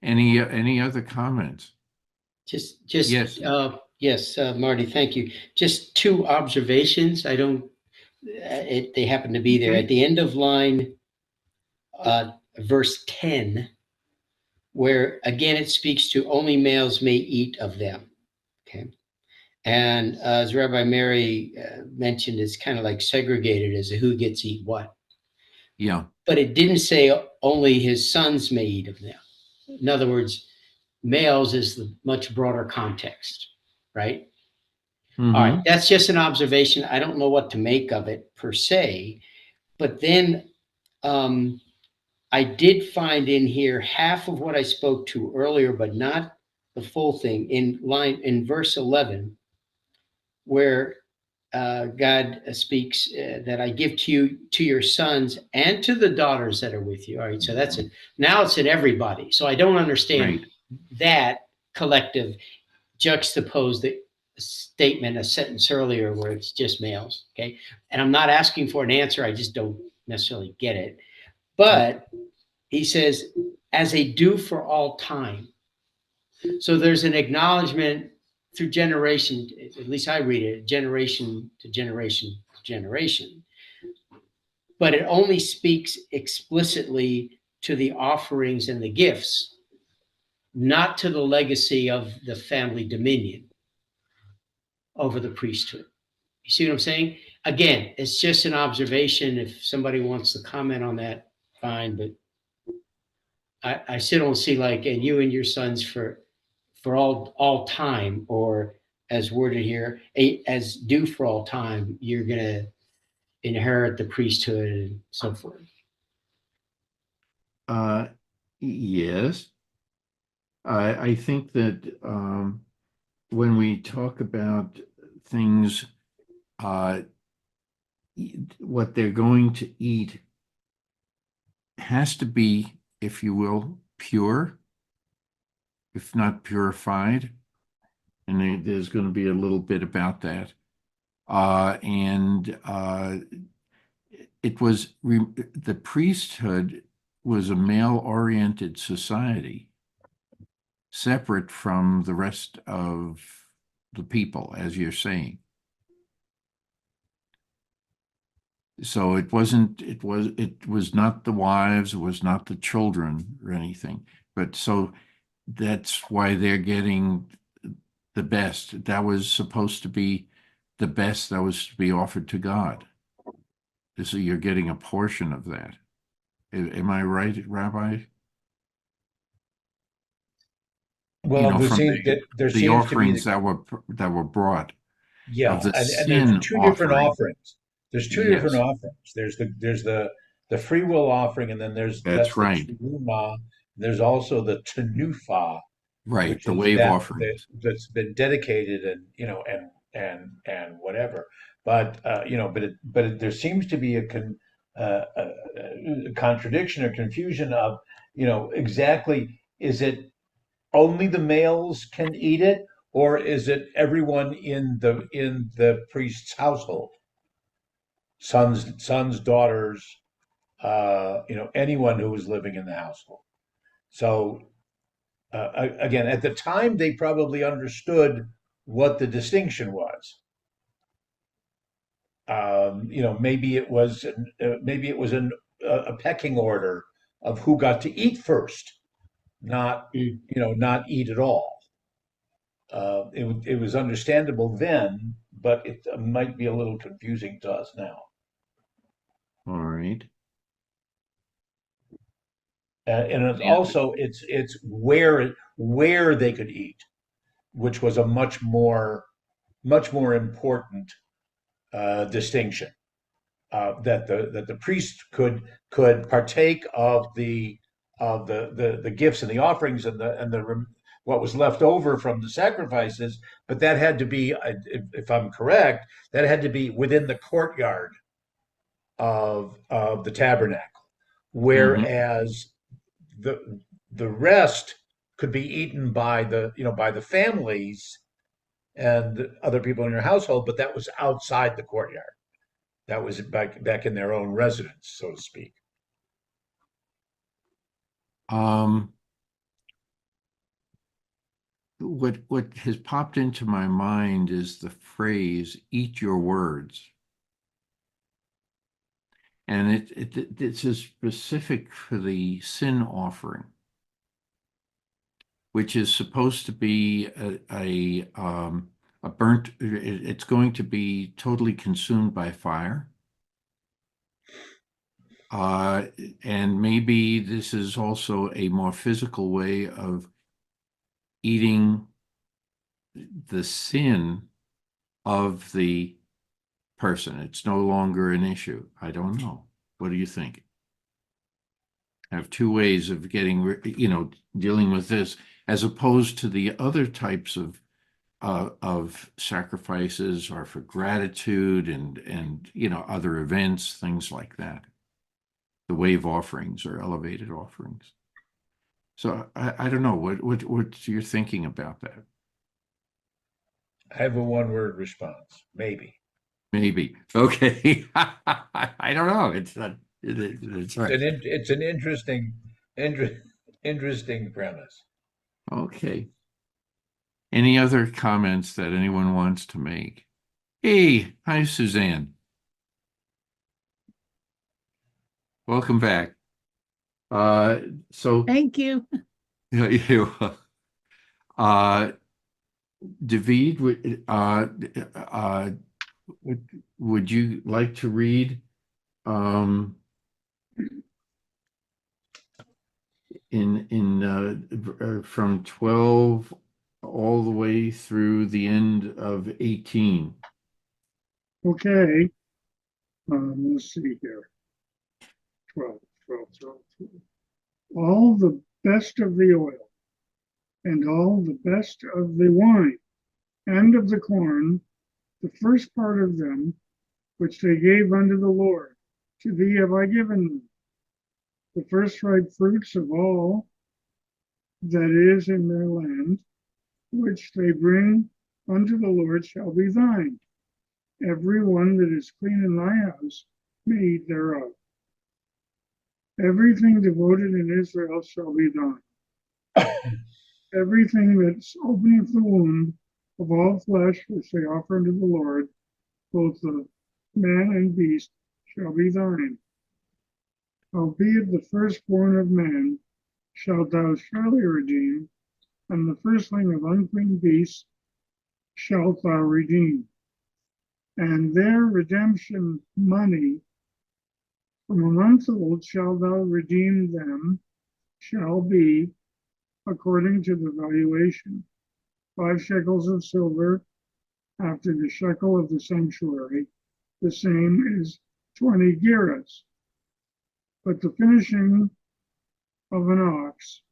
Any other comments? Just, Yes. yes, Marty, thank you. Just two observations. I don't, they happen to be there. Okay. At the end of line, verse 10, where again it speaks to only males may eat of them. Okay. And as Rabbi Mary mentioned, it's kind of like segregated as to who gets to eat what. Yeah. But it didn't say only his sons may eat of them. In other words, males is the much broader context, right? All right, Mm-hmm. that's just an observation. I don't know what to make of it per se, but then I did find in here half of what I spoke to earlier, but not the full thing in verse 11, where God speaks that I give to you, to your sons and to the daughters that are with you. All right, so that's it. Now it's in everybody. So I don't understand Right. that collective juxtapose the statement, a sentence earlier where it's just males. Okay. And I'm not asking for an answer. I just don't necessarily get it. But he says, as a due for all time. So there's an acknowledgement through generation, at least I read it, generation to generation to generation. But it only speaks explicitly to the offerings and the gifts, not to the legacy of the family dominion over the priesthood. You see what I'm saying? Again, it's just an observation. If somebody wants to comment on that, fine. But I still don't see like, and you and your sons for all time, or as worded here, as due for all time, you're gonna inherit the priesthood and so forth. Yes. I think that when we talk about things, what they're going to eat has to be, if you will, pure, if not purified. And there's going to be a little bit about that. And it was the priesthood was a male-oriented society, separate from the rest of the people, as you're saying. So it was not the wives, it was not the children or anything. But so that's why they're getting the best. That was supposed to be the best that was to be offered to God. So you're getting a portion of that. Am I right, Rabbi? Well, there From seems the to be offerings that were brought, of yeah, the and there's sin two different offering. offerings. There's two different Yes, offerings. There's the free will offering, and then that's that's the right. teruma. There's also the tenufa, Right, which the is wave that offerings. that's been dedicated and and whatever. But there seems to be a contradiction or confusion of exactly, is it only the males can eat it, or is it everyone in the priest's household? sons, daughters, anyone who was living in the household. So again, at the time, they probably understood what the distinction was. Maybe it was a pecking order of who got to eat first, not not eat at all. It was understandable then, but it might be a little confusing to us now. All right. And it's Yeah. also it's where they could eat, which was a much more important distinction. That the priest could partake of the gifts and the offerings and the what was left over from the sacrifices, but that had to be, if I'm correct, that had to be within the courtyard of the tabernacle, whereas the rest could be eaten by the families and other people in your household, but that was outside the courtyard. That was back in their own residence, so to speak. What has popped into my mind is the phrase "eat your words." And it's a specific for the sin offering, which is supposed to be a burnt, it's going to be totally consumed by fire. And maybe this is also a more physical way of eating the sin of the person. It's no longer an issue. I don't know. What do you think? I have two ways of getting, dealing with this, as opposed to the other types of sacrifices are for gratitude and other events, things like that. The wave offerings or elevated offerings. So I don't know what you're thinking about that. I have a one-word response. Maybe. Maybe. Okay. I don't know. It's not. It's right. It's an interesting premise. Okay. Any other comments that anyone wants to make? Hey, hi, Suzanne. Welcome back. So Thank you. you, David, would you like to read from 12 all the way through the end of 18? Okay. Let's see here. 12, 12, 12, 12. All the best of the oil, and all the best of the wine, and of the corn, the first part of them, which they gave unto the Lord, to thee have I given them. The first ripe fruits of all that is in their land, which they bring unto the Lord, shall be thine. Every one that is clean in thy house may eat thereof. Everything devoted in Israel shall be thine. Everything that's opening the womb of all flesh which they offer unto the Lord, both the man and beast, shall be thine. Albeit the firstborn of man shalt thou surely redeem, and the firstling of unclean beasts shalt thou redeem. And their redemption money from a month old shalt thou redeem them, shall be according to the valuation, 5 shekels of silver after the shekel of the sanctuary, the same is 20 gerahs. But the finishing of an ox,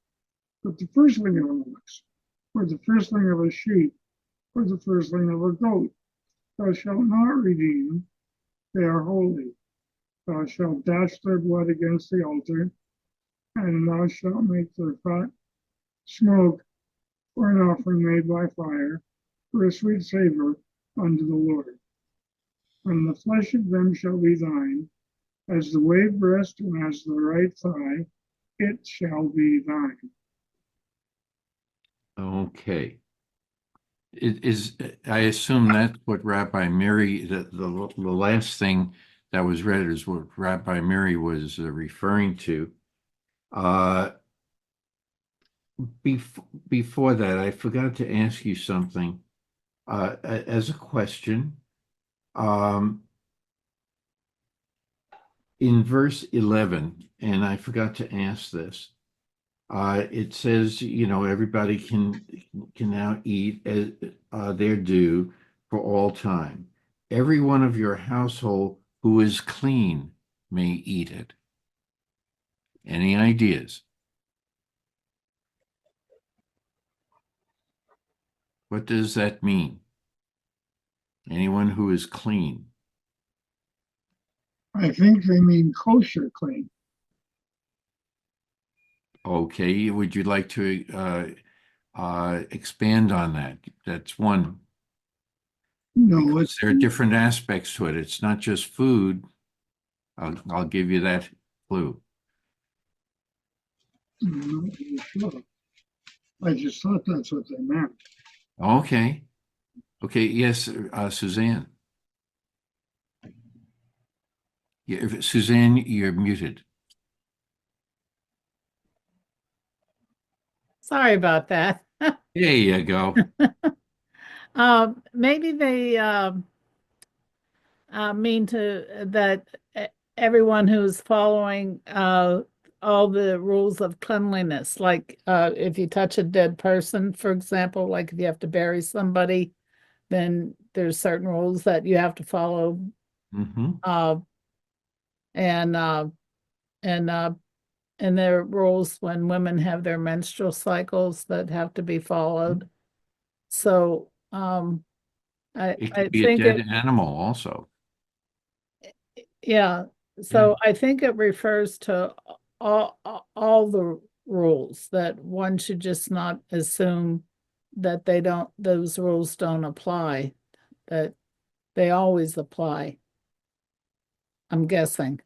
but the firstling of an ox, or the firstling of a sheep, or the firstling of a goat, thou shalt not redeem, they are holy. Thou shalt dash their blood against the altar, and thou shalt make their fat smoke for an offering made by fire, for a sweet savor unto the Lord. and the flesh of them shall be thine, as the wave breast and as the right thigh, it shall be thine. Okay. It is, I assume that's what Rabbi Mary, the last thing that was read is what Rabbi Mary was referring to. Uh, before that, I forgot to ask you something as a question. Um, in verse 11, and I forgot to ask this, it says, you know, everybody can now eat their due for all time. Every one of your household who is clean may eat it. Any ideas? What does that mean? Anyone who is clean. I think they mean kosher clean. Okay, would you like to expand on that? That's one. No, Because it's there are different aspects to it. It's not just food. I'll give you that clue. I'm not really sure. I just thought that's what they meant. Okay. Okay. Yes, Suzanne. Suzanne, you're muted. Sorry about that. There you go. Maybe they mean that everyone who's following all the rules of cleanliness, like if you touch a dead person, for example, like if you have to bury somebody, then there's certain rules that you have to follow. Hmm. Uh, and uh, and uh, and there are rules when women have their menstrual cycles that have to be followed. So It I could be a think dead animal also. yeah. Yeah. So I think it refers to all the rules that one should just not assume that those rules don't apply, that they always apply. I'm guessing.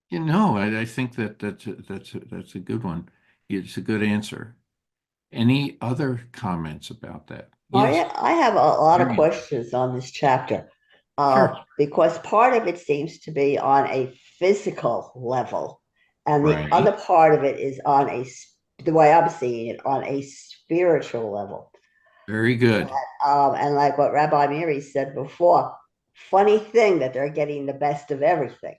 You know, I think that's a good one. It's a good answer. Any other comments about that? Yes, I have a lot of Marion. questions on this chapter Sure. because part of it seems to be on a physical level, and the Right. other part of it is the way I'm seeing it, on a spiritual level. Very good. And like what Rabbi Miri said before, funny thing that they're getting the best of everything.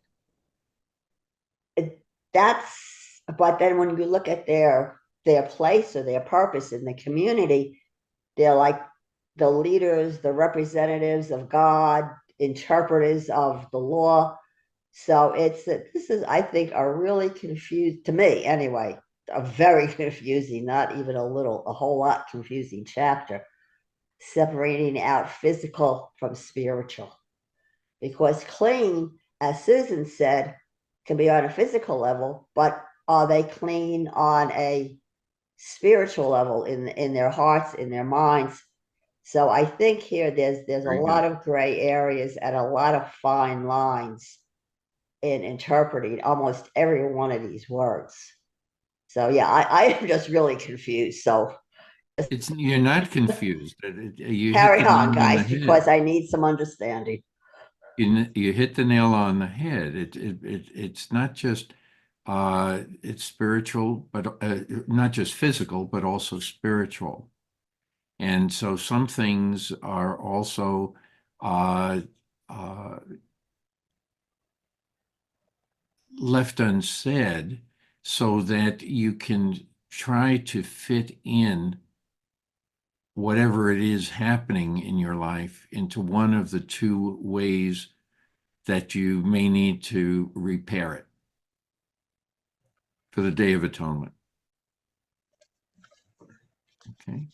But then when you look at their place or their purpose in the community, they're like the leaders, the representatives of God, interpreters of the law. So this is, I think, a really confused, to me anyway, a very confusing, not even a whole lot confusing chapter, separating out physical from spiritual. Because clean, as Susan said, can be on a physical level, but are they clean on a spiritual level in their hearts, in their minds? So I think here there's a Very lot good. of gray areas and a lot of fine lines in interpreting almost every one of these words. So yeah, I am just really confused. So You're not confused. You hit carry the on, nail on the guys, because head. I need some understanding. You hit the nail on the head. It's not just it's spiritual, but not just physical, but also spiritual. And so some things are also uh, uh, left unsaid so that you can try to fit in whatever it is happening in your life into one of the two ways that you may need to repair it for the Day of Atonement. Okay.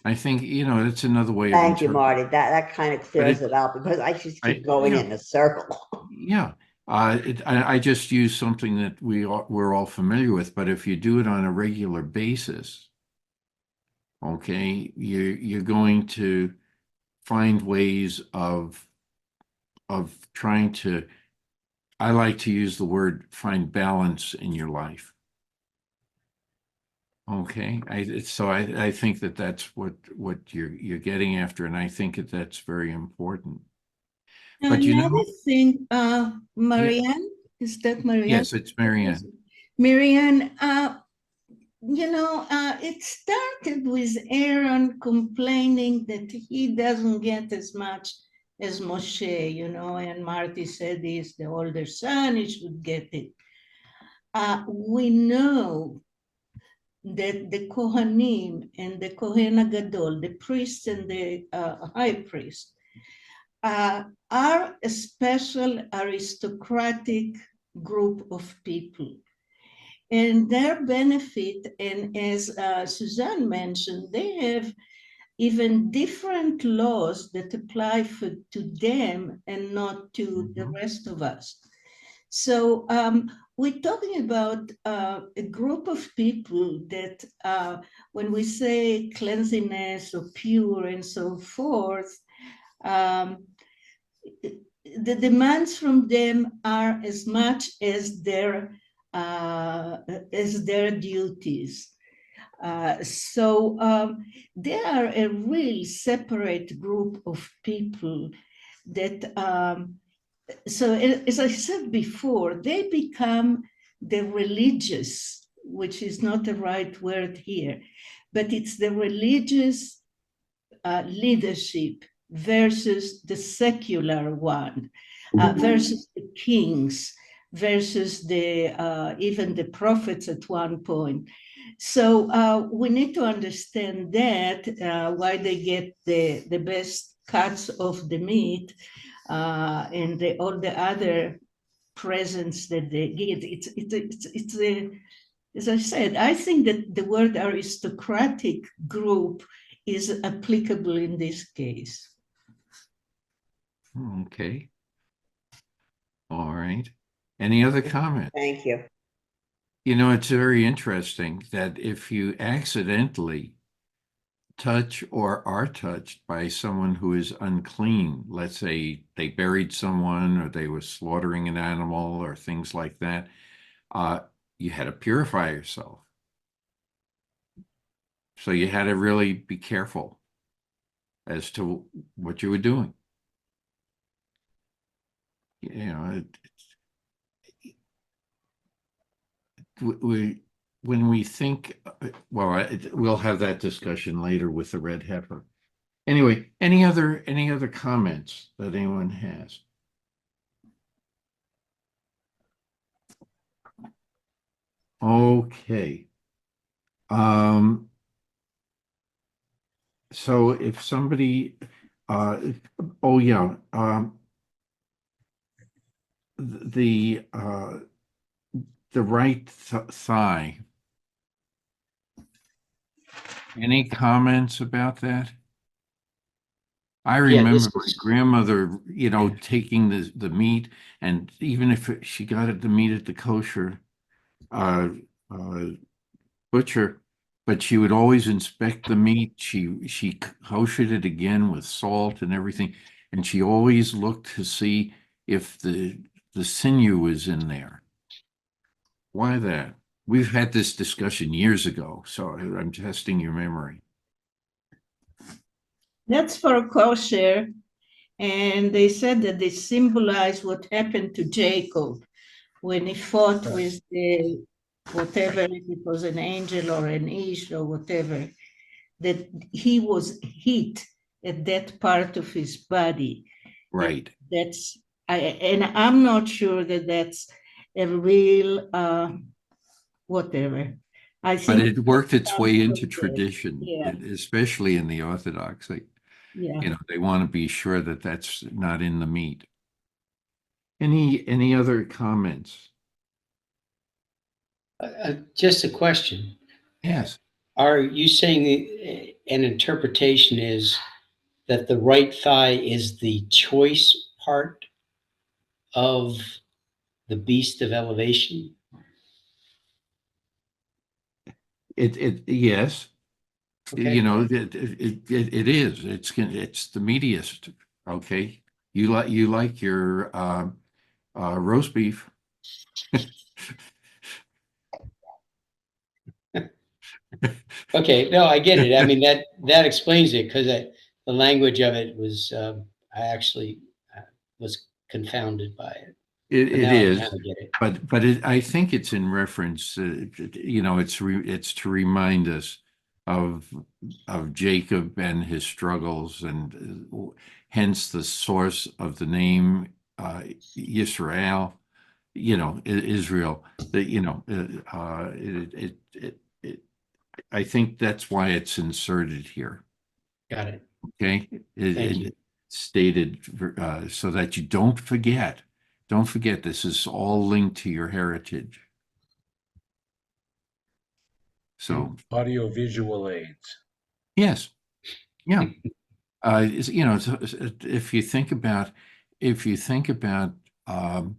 I think, you know, that's another way of Thank you, interpreting. Marty. That kind of But clears it out because I just keep going yeah, in a circle. yeah. I just use something that we're all familiar with, but if you do it on a regular basis, okay, you're going to find ways of of trying to, I like to use the word, find balance in your life. Okay, I think that that's what you're getting after, and I think that that's very important. But you know, Another thing, yeah, Marianne, is that Marianne? yes, it's Marianne. Marianne, it started with Aaron complaining that he doesn't get as much as Moshe, and Marty said he's the older son, he should get it. We know that the Kohanim and the Kohen Gadol, the priest and the high priest, are a special aristocratic group of people. And their benefit, and as Suzanne mentioned, they have even different laws that apply to them and not to the rest of us. So we're talking about a group of people that when we say cleanliness or pure and so forth, the demands from them are as much as their duties. So they are a real separate group of people that, so as I said before, they become the religious, which is not the right word here, but it's the religious leadership versus the secular one, versus the kings, versus the even the prophets at one point. So we need to understand that why they get the best cuts of the meat and all the other presents that they get. It's as I said, I think that the word aristocratic group is applicable in this case. Okay. All right. Any other comments? Thank you. You know, it's very interesting that if you accidentally touch or are touched by someone who is unclean, let's say they buried someone or they were slaughtering an animal or things like that, you had to purify yourself. So you had to really be careful as to what you were doing. You know, when we think, well, we'll have that discussion later with the red heifer. Anyway, any other comments that anyone has? Okay. So if somebody, oh yeah, the right thigh. Any comments about that? I remember my grandmother, taking the meat, and even if she got the meat at the kosher butcher, but she would always inspect the meat. She koshered it again with salt and everything, and she always looked to see if the sinew was in there. Why that? We've had this discussion years ago, so I'm testing your memory. That's for kosher, and they said that they symbolize what happened to Jacob when he fought with the whatever, if it was an angel or an ish or whatever, that he was hit at that part of his body. Right. And I'm not sure that that's a real whatever. I But think it worked its way into okay. tradition, Yeah. especially in the Orthodox. Yeah. They want to be sure that that's not in the meat. Any other comments? Just a question. Yes. Are you saying an interpretation is that the right thigh is the choice part of the beast of elevation? Yes. Okay. It is. It's the meatiest. Okay. You like your roast beef. Okay, no, I get it. I mean, that explains it, because the language of it was, I actually was confounded by it. But It now I kind is, of get it. but I think it's in reference, it's to remind us of Jacob and his struggles, and hence the source of the name Yisrael, Israel. That I think that's why it's inserted here. Got it. Okay, Thank you. it stated so that you don't forget. Don't forget, this is all linked to your heritage. So, Audio visual aids. yes, yeah. If you think about, um,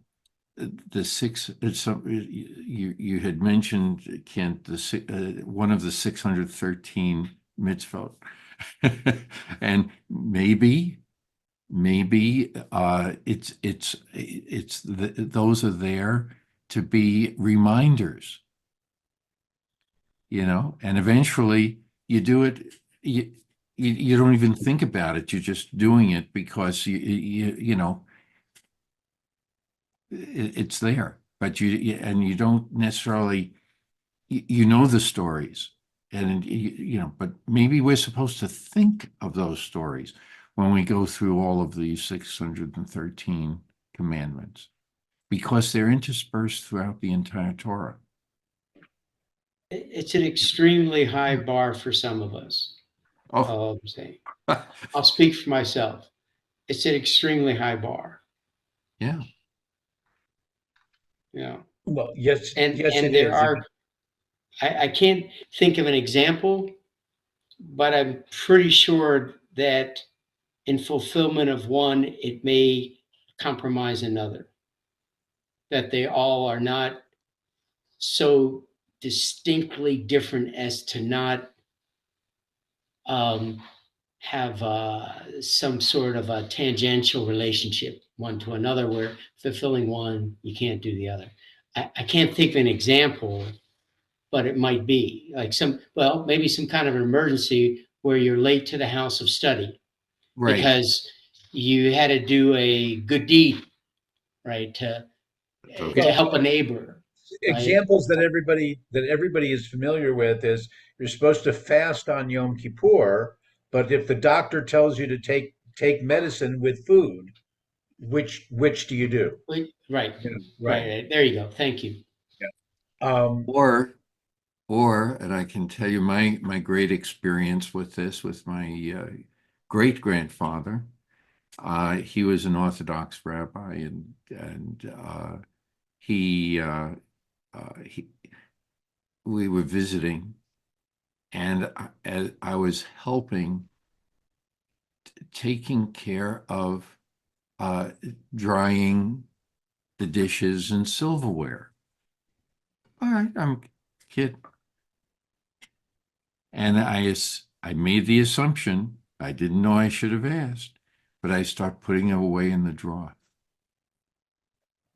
the six, you had mentioned, Kent, one of the 613 mitzvot, and maybe those are there to be reminders, and eventually you do it. You don't even think about it. You're just doing it because it's there, but and you don't necessarily, you know the stories, and but maybe we're supposed to think of those stories when we go through all of these 613 commandments, because they're interspersed throughout the entire Torah. It's an extremely high bar for some of us. Oh, All I'm saying. I'll speak for myself. It's an extremely high bar. yeah, You know, Well, yes, and yes, and it there is. are. I can't think of an example, but I'm pretty sure that in fulfillment of one, it may compromise another. That they all are not so distinctly different as to not um, have some sort of a tangential relationship one to another, where fulfilling one, you can't do the other. I can't think of an example, but it might be like maybe some kind of an emergency where you're late to the house of study right. because you had to do a good deed, right? To Okay. help a neighbor, right? Examples that everybody is familiar with is you're supposed to fast on Yom Kippur, but if the doctor tells you to take medicine with food, which do you do? Right, Yeah, right. right. There you go. Thank you. Um, And I can tell you my great experience with this with my great grandfather. He was an Orthodox rabbi, and he, he we were visiting, and I was helping, taking care of drying the dishes and silverware. All right, I'm a kid. And I made the assumption, I didn't know I should have asked, but I start putting it away in the drawer.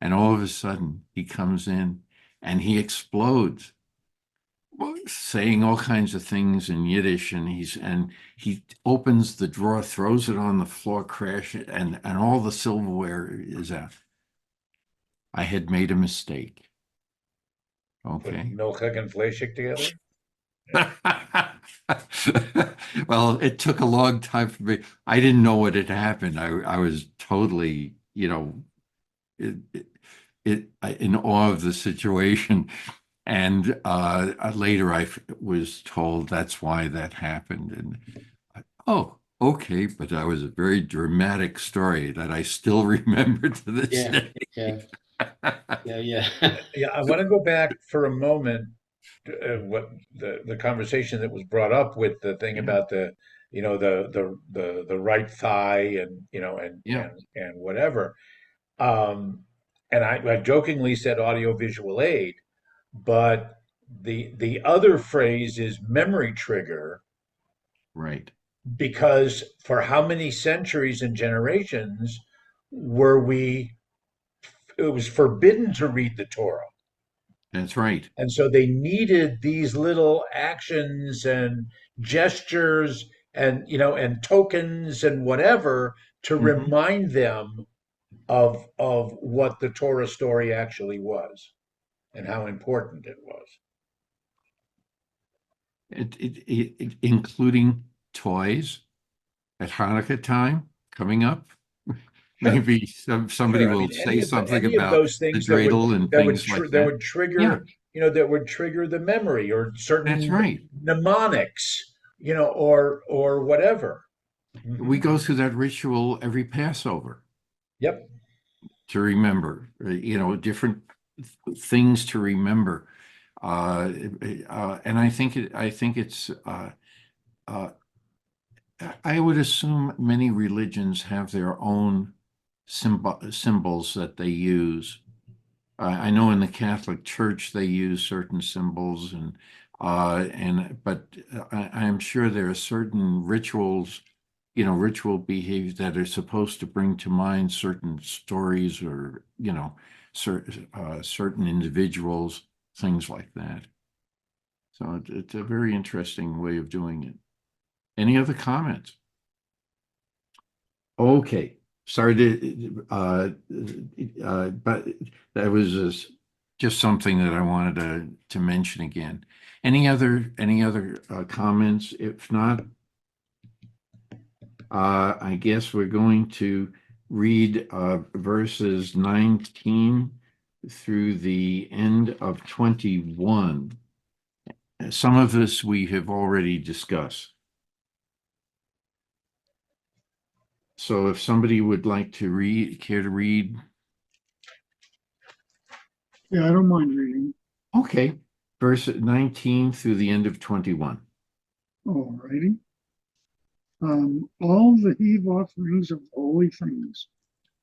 And all of a sudden, he comes in and he explodes, saying all kinds of things in Yiddish. And he opens the drawer, throws it on the floor, crash it, and all the silverware is out. I had made a mistake. put Okay. milchig and fleshig together. Well, it took a long time for me. I didn't know what had happened. I was totally, it, in awe of the situation. And later was told that's why that happened. And oh, okay. But that was a very dramatic story that I still remember to this Yeah, day. yeah, yeah. Yeah, I want to go back for a moment to what the conversation that was brought up with the thing Yeah. about the right thigh and Yeah. and whatever. Um, and I jokingly said audio visual aid, but the other phrase is memory trigger, Right. because for how many centuries and generations it was forbidden to read the Torah. That's right. And so they needed these little actions and gestures and, and tokens and whatever to Mhm. remind them of what the Torah story actually was and how important it was. Including toys at Hanukkah time coming up. Sure. Maybe somebody Sure. I will mean, say something any of about those the things dreidel and things like that that. would Yeah, trigger, that would trigger the memory, or that's certain right. mnemonics, or whatever. We Mhm. go through that ritual every Passover Yep. to remember, different things to remember. And I think it's, uh, I would assume many religions have their own symbols that they use. I know in the Catholic Church they use certain symbols, but I'm sure there are certain rituals, ritual behaviors that are supposed to bring to mind certain stories or certain individuals, things like that. So it's a very interesting way of doing it. Any other comments? Okay, sorry but that was just something that I wanted to mention again. Any other comments? If not, I guess we're going to read verses 19 through the end of 21. Some of this we have already discussed. So if somebody would like to care to read. Yeah, I don't mind reading. Okay, verse 19 through the end of 21. All righty. All the heave offerings of holy things,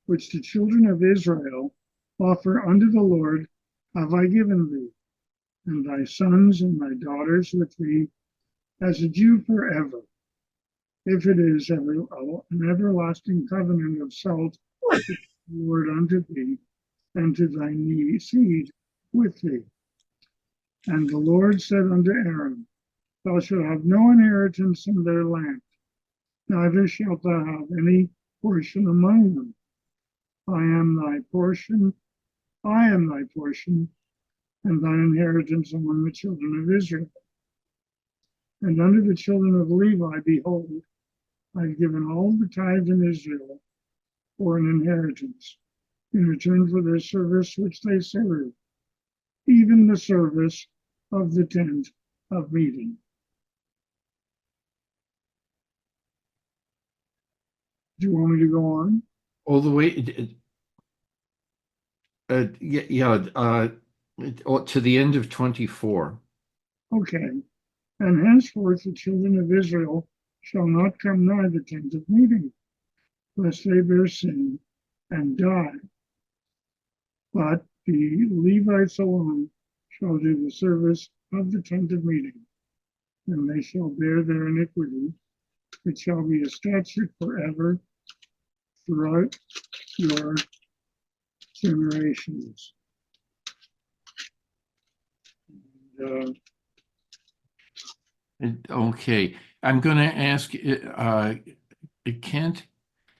which the children of Israel offer unto the Lord, have I given thee, and thy sons and thy daughters with thee, as a Jew forever, if it is an everlasting covenant of salt, the Lord unto thee, and to thy seed with thee. And the Lord said unto Aaron, Thou shalt have no inheritance in their land, neither shalt thou have any portion among them. I am thy portion, and thine inheritance among the children of Israel. And unto the children of Levi, behold, I have given all the tithes in Israel for an inheritance, in return for their service which they serve, even the service of the tent of meeting. Do you want me to go on? All the way, to the end of 24. Okay. And henceforth the children of Israel shall not come nigh the tent of meeting, lest they bear sin and die. But the Levites alone shall do the service of the tent of meeting, and they shall bear their iniquity. It shall be a statute forever throughout your generations. And, Okay, I'm going to ask Kent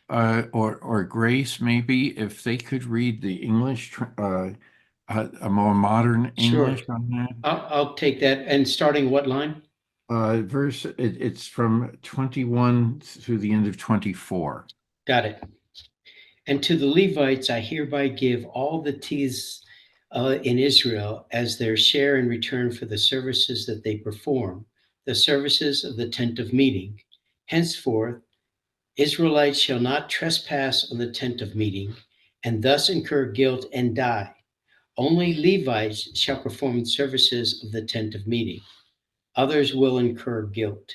or Grace maybe if they could read the English, a more modern Sure. English on that. I'll take that. And starting what line? It's from 21 through the end of 24. Got it. And to the Levites, I hereby give all the tithes in Israel as their share in return for the services that they perform, the services of the tent of meeting. Henceforth, Israelites shall not trespass on the tent of meeting and thus incur guilt and die. Only Levites shall perform services of the tent of meeting. Others will incur guilt.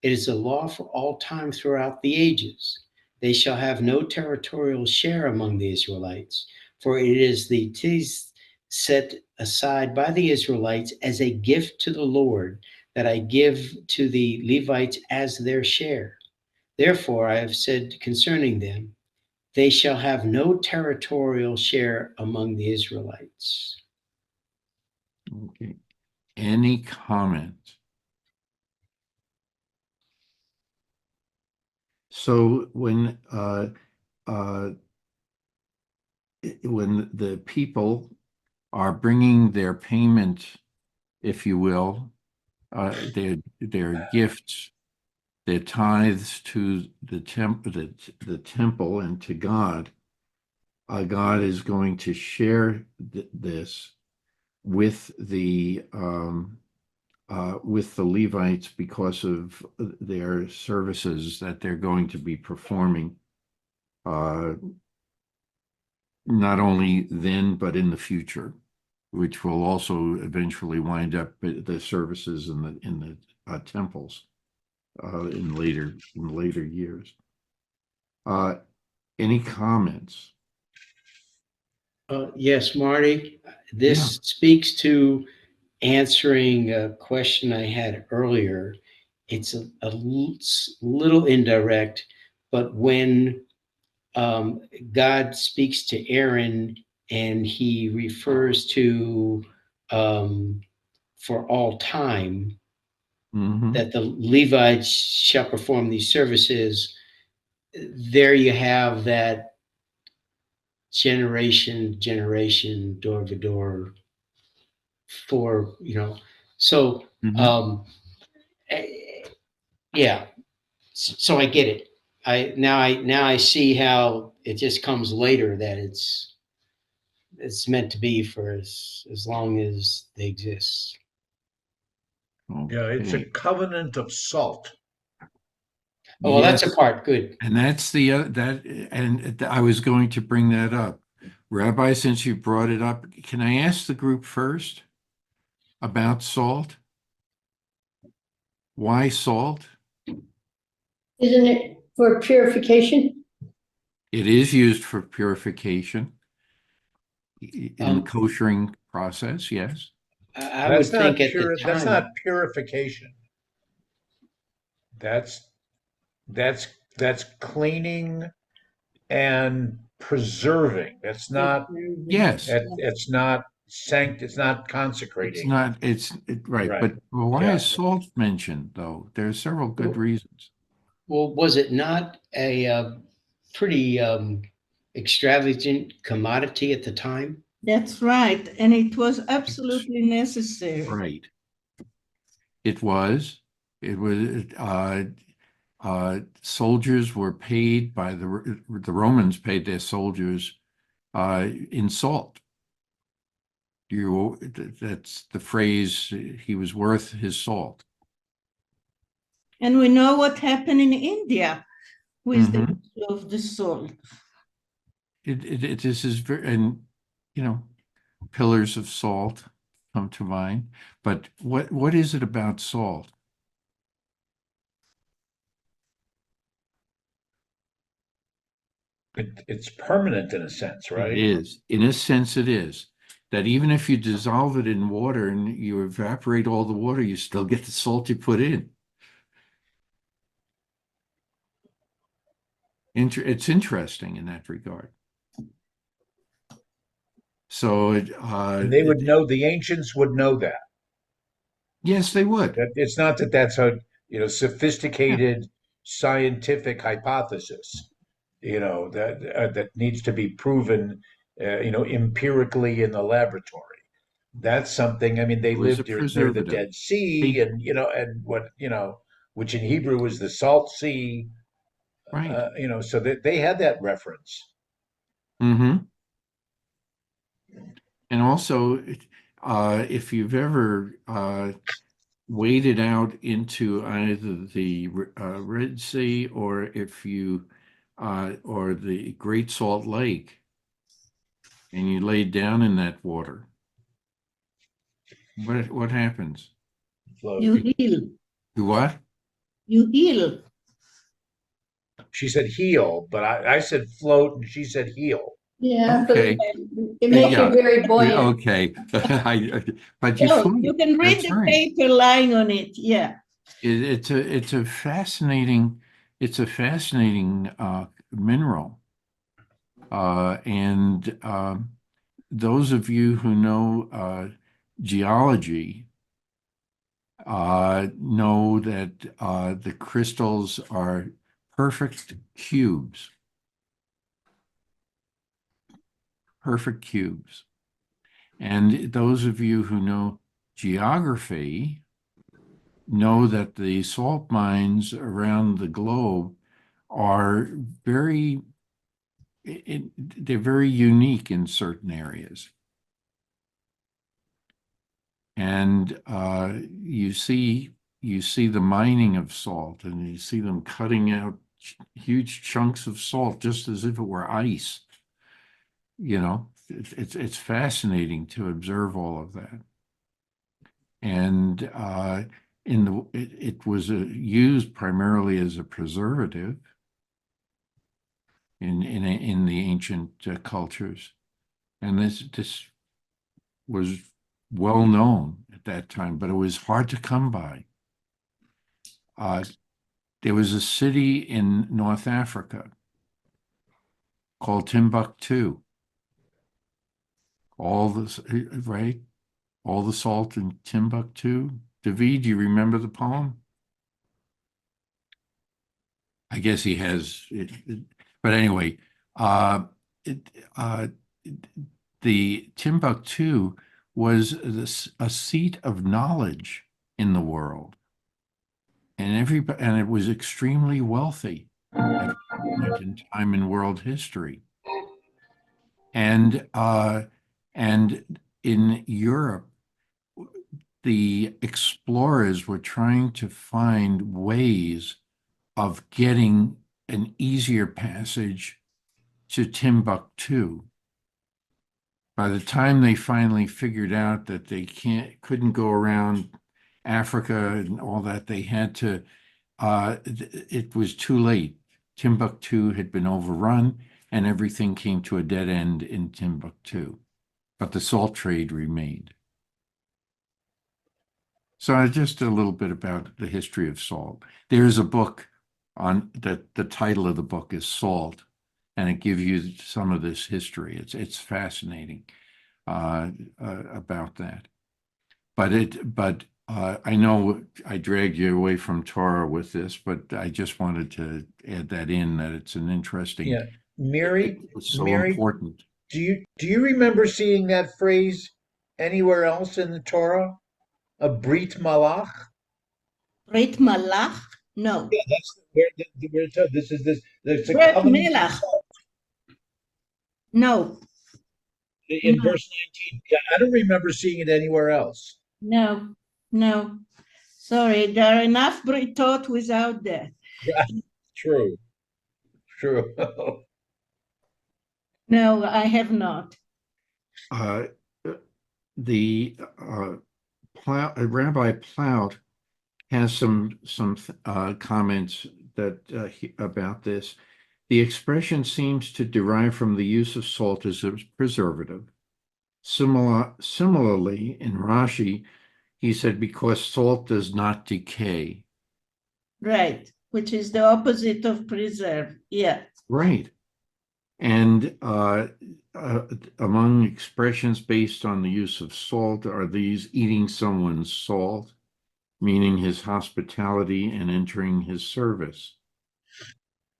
It is a law for all time throughout the ages. They shall have no territorial share among the Israelites, for it is the tithes set aside by the Israelites as a gift to the Lord that I give to the Levites as their share. Therefore, I have said concerning them, They shall have no territorial share among the Israelites. Okay. Any comments? So when the people are bringing their payment, if you will, their gifts, their tithes to the temple and to God, God is going to share this with the Levites because of their services that they're going to be performing, not only then but in the future, which will also eventually wind up the services in the temples in later years. Any comments? Yes, Marty, this speaks to answering a question I had earlier. It's a little indirect, but when God speaks to Aaron and he refers to for all time, that the Levites shall perform these services, there you have that generation, door to door, for, so yeah, so I get it. I see how it just comes later, that it's meant to be for as long as they exist. Yeah, it's a Okay. covenant of salt. Oh, well, that's Yes. a part. Good. And that's and I was going to bring that up. Rabbi, since you brought it up, can I ask the group first about salt? Why salt? Isn't it for purification? It is used for purification in the koshering process, yes. I would think at the That's time. not purification. That's that's cleaning and preserving. That's not Yes, it's not it's not it's consecrating. not, right. Right. But why Yeah. is salt mentioned, though? There are several good reasons. Well, was it not a pretty extravagant commodity at the time? That's right. And it was absolutely necessary. Right. It was. Soldiers were paid by the Romans paid their soldiers in salt. That's the phrase, he was worth his salt. And we know what happened in India with the Mhm. issue of the salt. This is very, and pillars of salt come to mind. But what is it about salt? It's permanent in a sense, It right? is. In a sense, it is. That even if you dissolve it in water and you evaporate all the water, you still get the salt you put in. It's interesting in that regard. So And they would know, the ancients would know that. yes, they would. It's not that that's a sophisticated scientific hypothesis, that needs to be proven, empirically in the laboratory. That's something. I mean, they It was a lived near the preservative. Dead Sea, and which in Hebrew is the Salt Sea. Right. So that they had that reference. Mm-hmm. And also, if you've ever waded out into either the Red Sea or or the Great Salt Lake, and you lay down in that water, what happens? You heal. You what? You heal. She said heal, but I said float, and she said heal. Yeah, Okay. it makes Yeah. you very buoyant. Okay. But you No, float. you can read That's the right. paper lying on it. Yeah. It's a fascinating mineral. And those of you who know geology know that the crystals are perfect cubes. Perfect cubes. And those of you who know geography know that the salt mines around the globe are very, they're very unique in certain areas. And you see the mining of salt, and you see them cutting out huge chunks of salt just as if it were ice. You know, it's fascinating to observe all of that. And it was used primarily as a preservative in the ancient cultures, and this was well known at that time, but it was hard to come by. There was a city in North Africa called Timbuktu. All this, right? All the salt in Timbuktu. David, do you remember the poem? I guess he has but anyway, it, the Timbuktu was a seat of knowledge in the world, and it was extremely wealthy at one point in time in world history, and in Europe, the explorers were trying to find ways of getting an easier passage to Timbuktu. By the time they finally figured out that they couldn't go around Africa and all that, they had to, it was too late. Timbuktu had been overrun and everything came to a dead end in Timbuktu, but the salt trade remained. So just a little bit about the history of salt. There's a book on that. The title of the book is Salt, and it gives you some of this history. It's fascinating about that. But I know I dragged you away from Torah with this, but I just wanted to add that in, that it's an interesting. Yeah, Mary, It's so Mary, important. do you remember seeing that phrase anywhere else in the Torah? A Brit Malach? Brit Malach? No. Yeah, that's where it says this is this. It's a Brit covenant of Melach? salt No, in no, verse 19. Yeah, I don't remember seeing it anywhere else. no, no. Sorry, there are enough Britot without that. Yeah, true, true. No, I have not. Uh, the Rabbi Plout has some comments that about this. The expression seems to derive from the use of salt as a preservative. Similarly, in Rashi, he said, because salt does not decay. Right, which is the opposite of preserve. Yeah. Right. And among expressions based on the use of salt are these: eating someone's salt, meaning his hospitality and entering his service.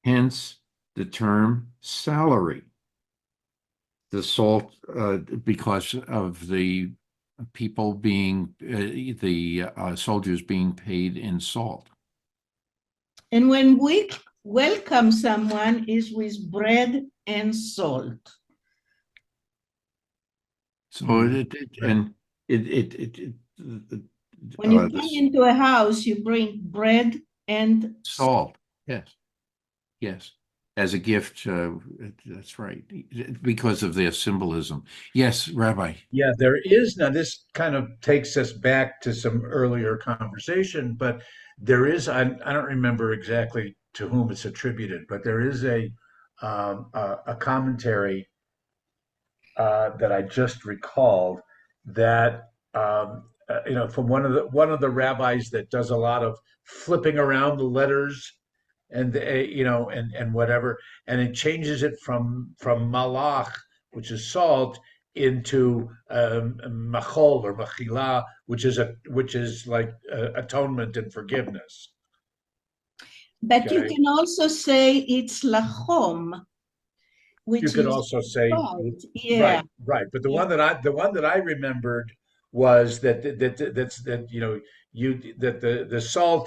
Hence the term salary. The salt, because of the people being, the soldiers being paid in salt. And when we welcome someone is with bread and salt. So Right. When you come into a house, you bring bread and salt, yes, yes, as a gift. That's right, because of their symbolism. Yes, Rabbi. Yeah, there is now. This kind of takes us back to some earlier conversation, but there is. I don't remember exactly to whom it's attributed, but there is a commentary that I just recalled that from one of the rabbis that does a lot of flipping around the letters and and whatever, and it changes it from malach, which is salt, into machol or machila, which is like atonement and forgiveness. But you Okay, can also say it's lahom, you which could is also say right. Yeah. right, but Yeah. the one that I remembered was that the salt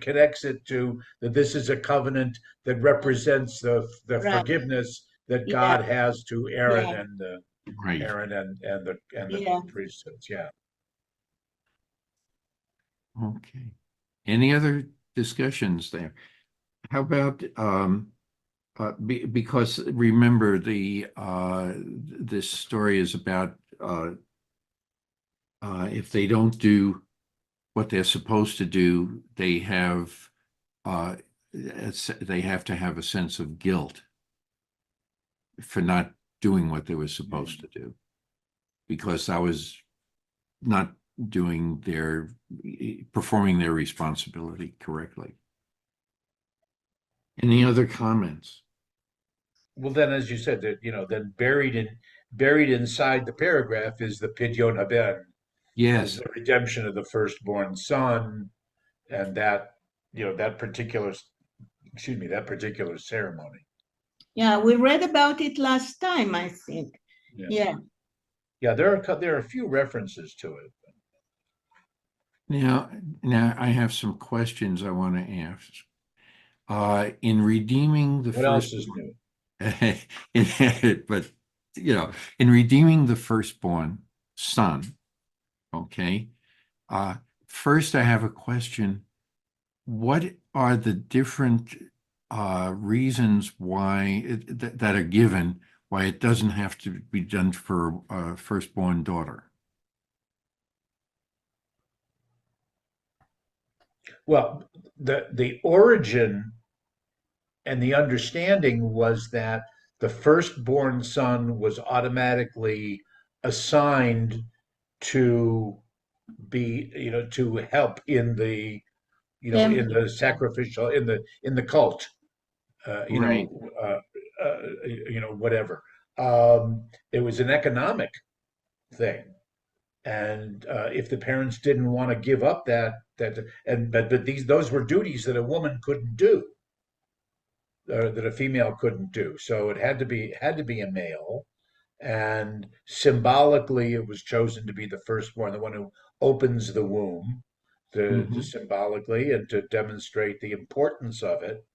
connects it to that this is a covenant that represents the Right. forgiveness that Yeah. God has to Aaron Yeah. and Right. the Yeah. priesthoods. Yeah. Okay. Any other discussions there? How about because remember this story is about if they don't do what they're supposed to do, they have they have to have a sense of guilt for not doing what they were supposed to do because I was not doing performing their responsibility correctly. Any other comments? Well, then, as you said, that then buried inside the paragraph is the pidyon haben, is Yes. the redemption of the firstborn son, and that that particular that particular ceremony. Yeah. We read about it last time, I think. Yeah, Yeah. yeah. There are a few references to it. Now, I have some questions I want to ask. In redeeming the What else first, is new? but in redeeming the firstborn son, okay. First, I have a question. What are the different reasons that are given why it doesn't have to be done for a firstborn daughter? Well, the origin and the understanding was that the firstborn son was automatically assigned to be, to help in the, in Family. the sacrificial, in the cult, uh, you Right. know, uh, whatever. It was an economic thing, and if the parents didn't want to give up but those were duties that a woman couldn't do, that a female couldn't do. So it had to be a male, and symbolically, it was chosen to be the firstborn, the one who opens the womb, to Mhm. symbolically and to demonstrate the importance of it.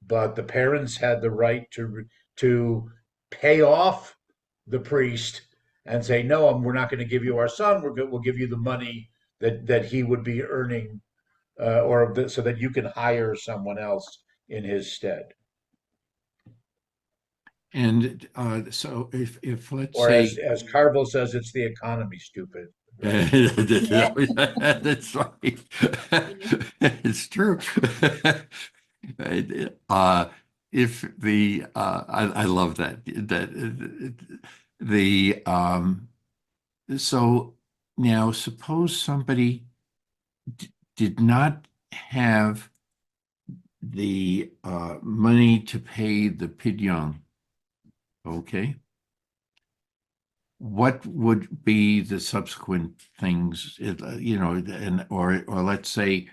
But the parents had the right to pay off the priest and say, no, we're not going to give you our son. We'll give you the money that he would be earning, so that you can hire someone else in his stead. And so if let's Or say as Carville says, it's the economy, stupid. Right. Yeah. that's right. It's true. Uh, if I love the so now suppose somebody did not have the money to pay the pidyon, okay? What would be the subsequent things, or let's say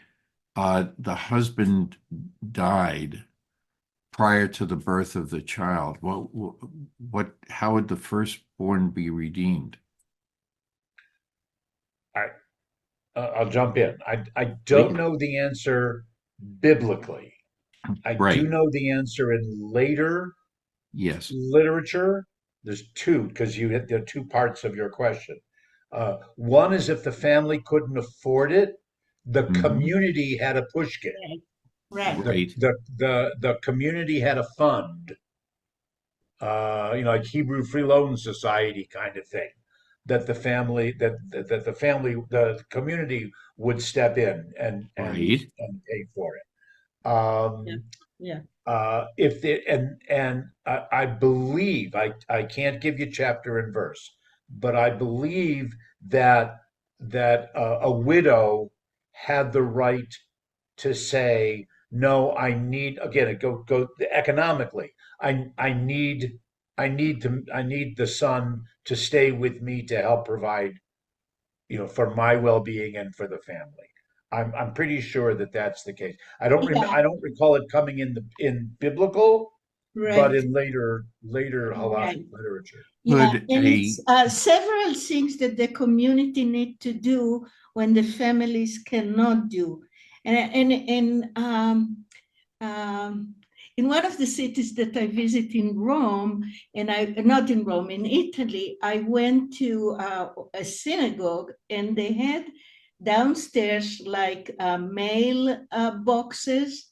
the husband died prior to the birth of the child. How would the firstborn be redeemed? I'll jump in. I don't Please. know the answer biblically. I do Right. know the answer in later Yes. literature. There's two, because you hit the two parts of your question. One is if the family couldn't afford it, the Mhm. community had a pushkin. Right. Right. The community had a fund, like Hebrew Free Loan Society kind of thing, that the community would step in Right. and pay for it. Yeah. Yeah. If the and I believe I can't give you chapter and verse, but I believe that a widow had the right to say no, I need, again, go economically. I need I need the son to stay with me to help provide, for my well-being and for the family. I'm pretty sure that that's the case. Yeah, I don't recall it coming in biblical, but right, in later halachic right. literature. Yeah, Could and it's a, several things that the community need to do when the families cannot do. And um, in one of the cities that I visit in Rome, and I not in Rome, in Italy, I went to a synagogue, and they had downstairs like mail boxes,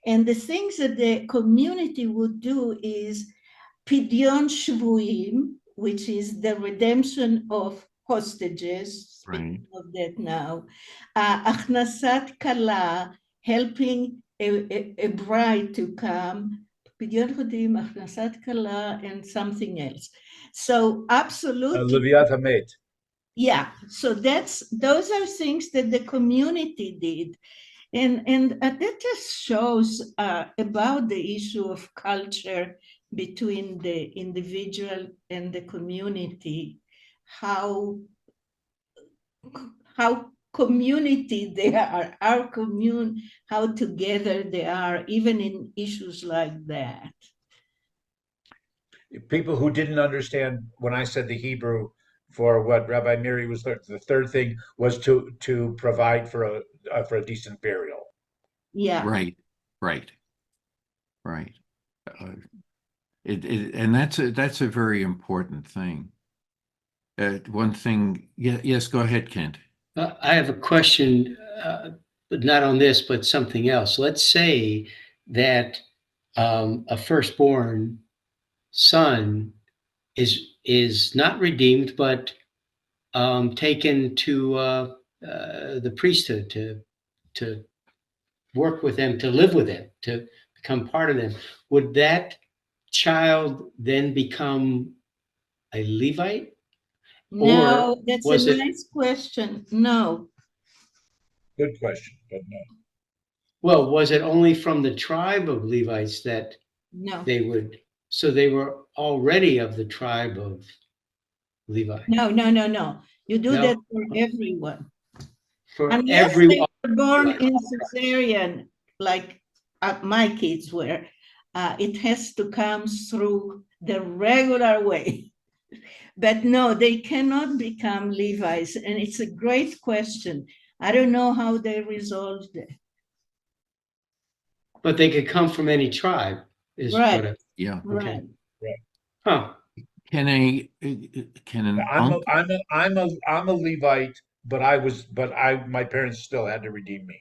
and the things that the community would do is Pidyon Shvuim, which is the redemption of hostages, right, speaking of that now, Achnasat Kala, helping a bride to come, Pidyon Shvuim, Achnasat Kala, and something else. So absolutely, Leviat Hamet. yeah. So those are things that the community did. And that just shows about the issue of culture between the individual and the community, how how community they are, our commune, how together they are, even in issues like that. People who didn't understand when I said the Hebrew for what Rabbi Miri was the third thing was to provide for a decent burial. Yeah. right, right, right. Uh, and that's a very important thing. One thing, yeah, yes, go ahead, Kent. I have a question, but not on this, but something else. Let's say that a firstborn son is not redeemed, but taken to the priesthood to work with them, to live with them, to become part of them. Would that child then become a Levite, or No, that's a was it? nice question. No, Good question, but no. Well, was it only from the tribe of Levites that no, they would? So they were already of the tribe of Levi. no. You do that No, for everyone. for Unless they everyone. were born in cesarean, like my kids were, it has to come through the regular way. But no, they cannot become Levites. And it's a great question. I don't know how they resolved it. But they could come from any tribe, is Right, what I, Yeah. okay. right. Right. Huh. Can a can an uncle? I'm a Levite, but my parents still had to redeem me.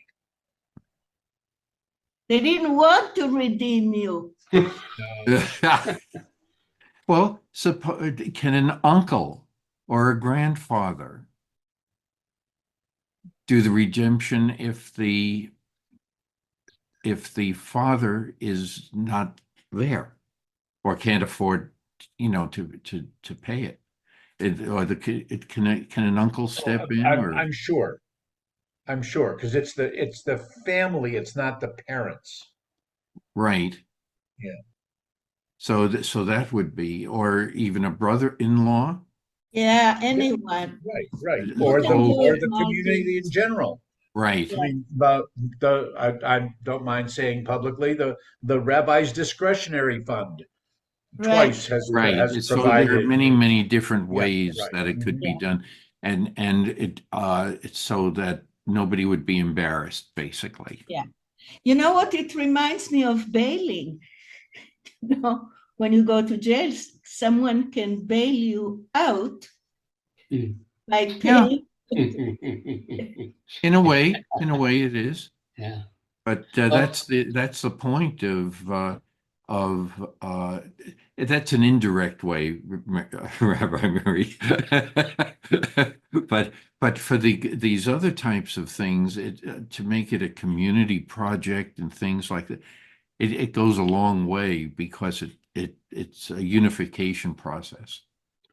They didn't want to redeem you. Well, can an uncle or a grandfather do the redemption if the father is not there or can't afford, to pay it? Can an uncle step in or I'm sure. I'm sure because it's the family. It's not the parents. right? Yeah. So that would be, or even a brother-in-law. Yeah, Yeah. anyone. Right. You Or can do or it, the Marty. community in general. Right. I mean, I don't mind saying publicly the rabbi's discretionary fund Right, twice Right. has So there are provided. many, many different Yeah. ways Right. that it could be yeah. done. And it's so that nobody would be embarrassed, basically. Yeah. You know what? It reminds me of bailing. You know, when you go to jail, someone can bail you out by Yeah, paying. in a way it is. Yeah. But Well, that's the point of that's an indirect way, Rabbi Murray. But for these other types of things, to make it a community project and things like that, it goes a long way because it's a unification process.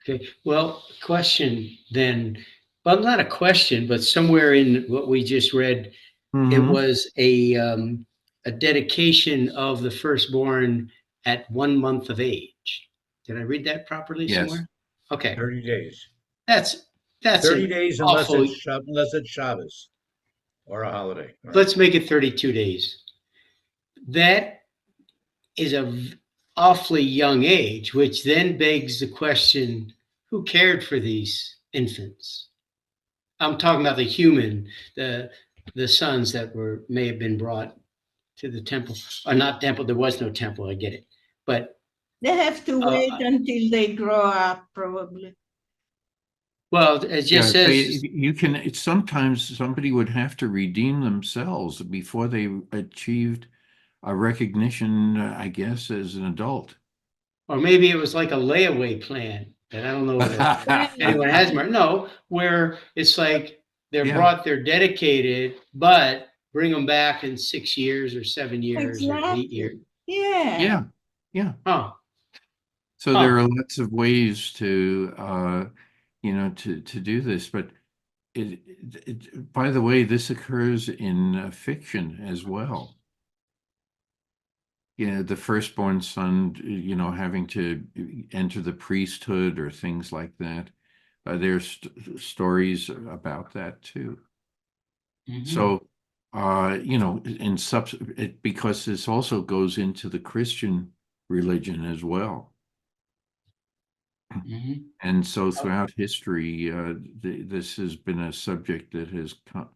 okay. Well, question then. Well, not a question, but somewhere in what we just read, it Hmm. was a a dedication of the firstborn at 1 month of age. Did I read that properly Yes. somewhere? Okay, 30 days. that's 30 an days awful. unless it's Shabbos or a holiday. Right. Let's make it 32 days. That is awfully young age, which then begs the question, who cared for these infants? I'm talking about the human, the sons that may have been brought to the temple, or not temple. There was no temple. I get it, but They have to wait until they grow up, probably. well, it just says you can. It's sometimes somebody would have to redeem themselves before they achieved a recognition, I guess, as an adult. or maybe it was like a layaway plan. And I don't know whether anyone has no, where it's like they're Yeah. brought, they're dedicated, but bring them back in 6 years or 7 years or 8 years. Yeah. Yeah, yeah. Oh, So there are lots of ways to, to do this. But by the way, this occurs in fiction as well. The firstborn son, having to enter the priesthood or things like that. There's stories about that too. mhm. So, because this also goes into the Christian religion as well. Mhm. And so throughout history, this has been a subject that has come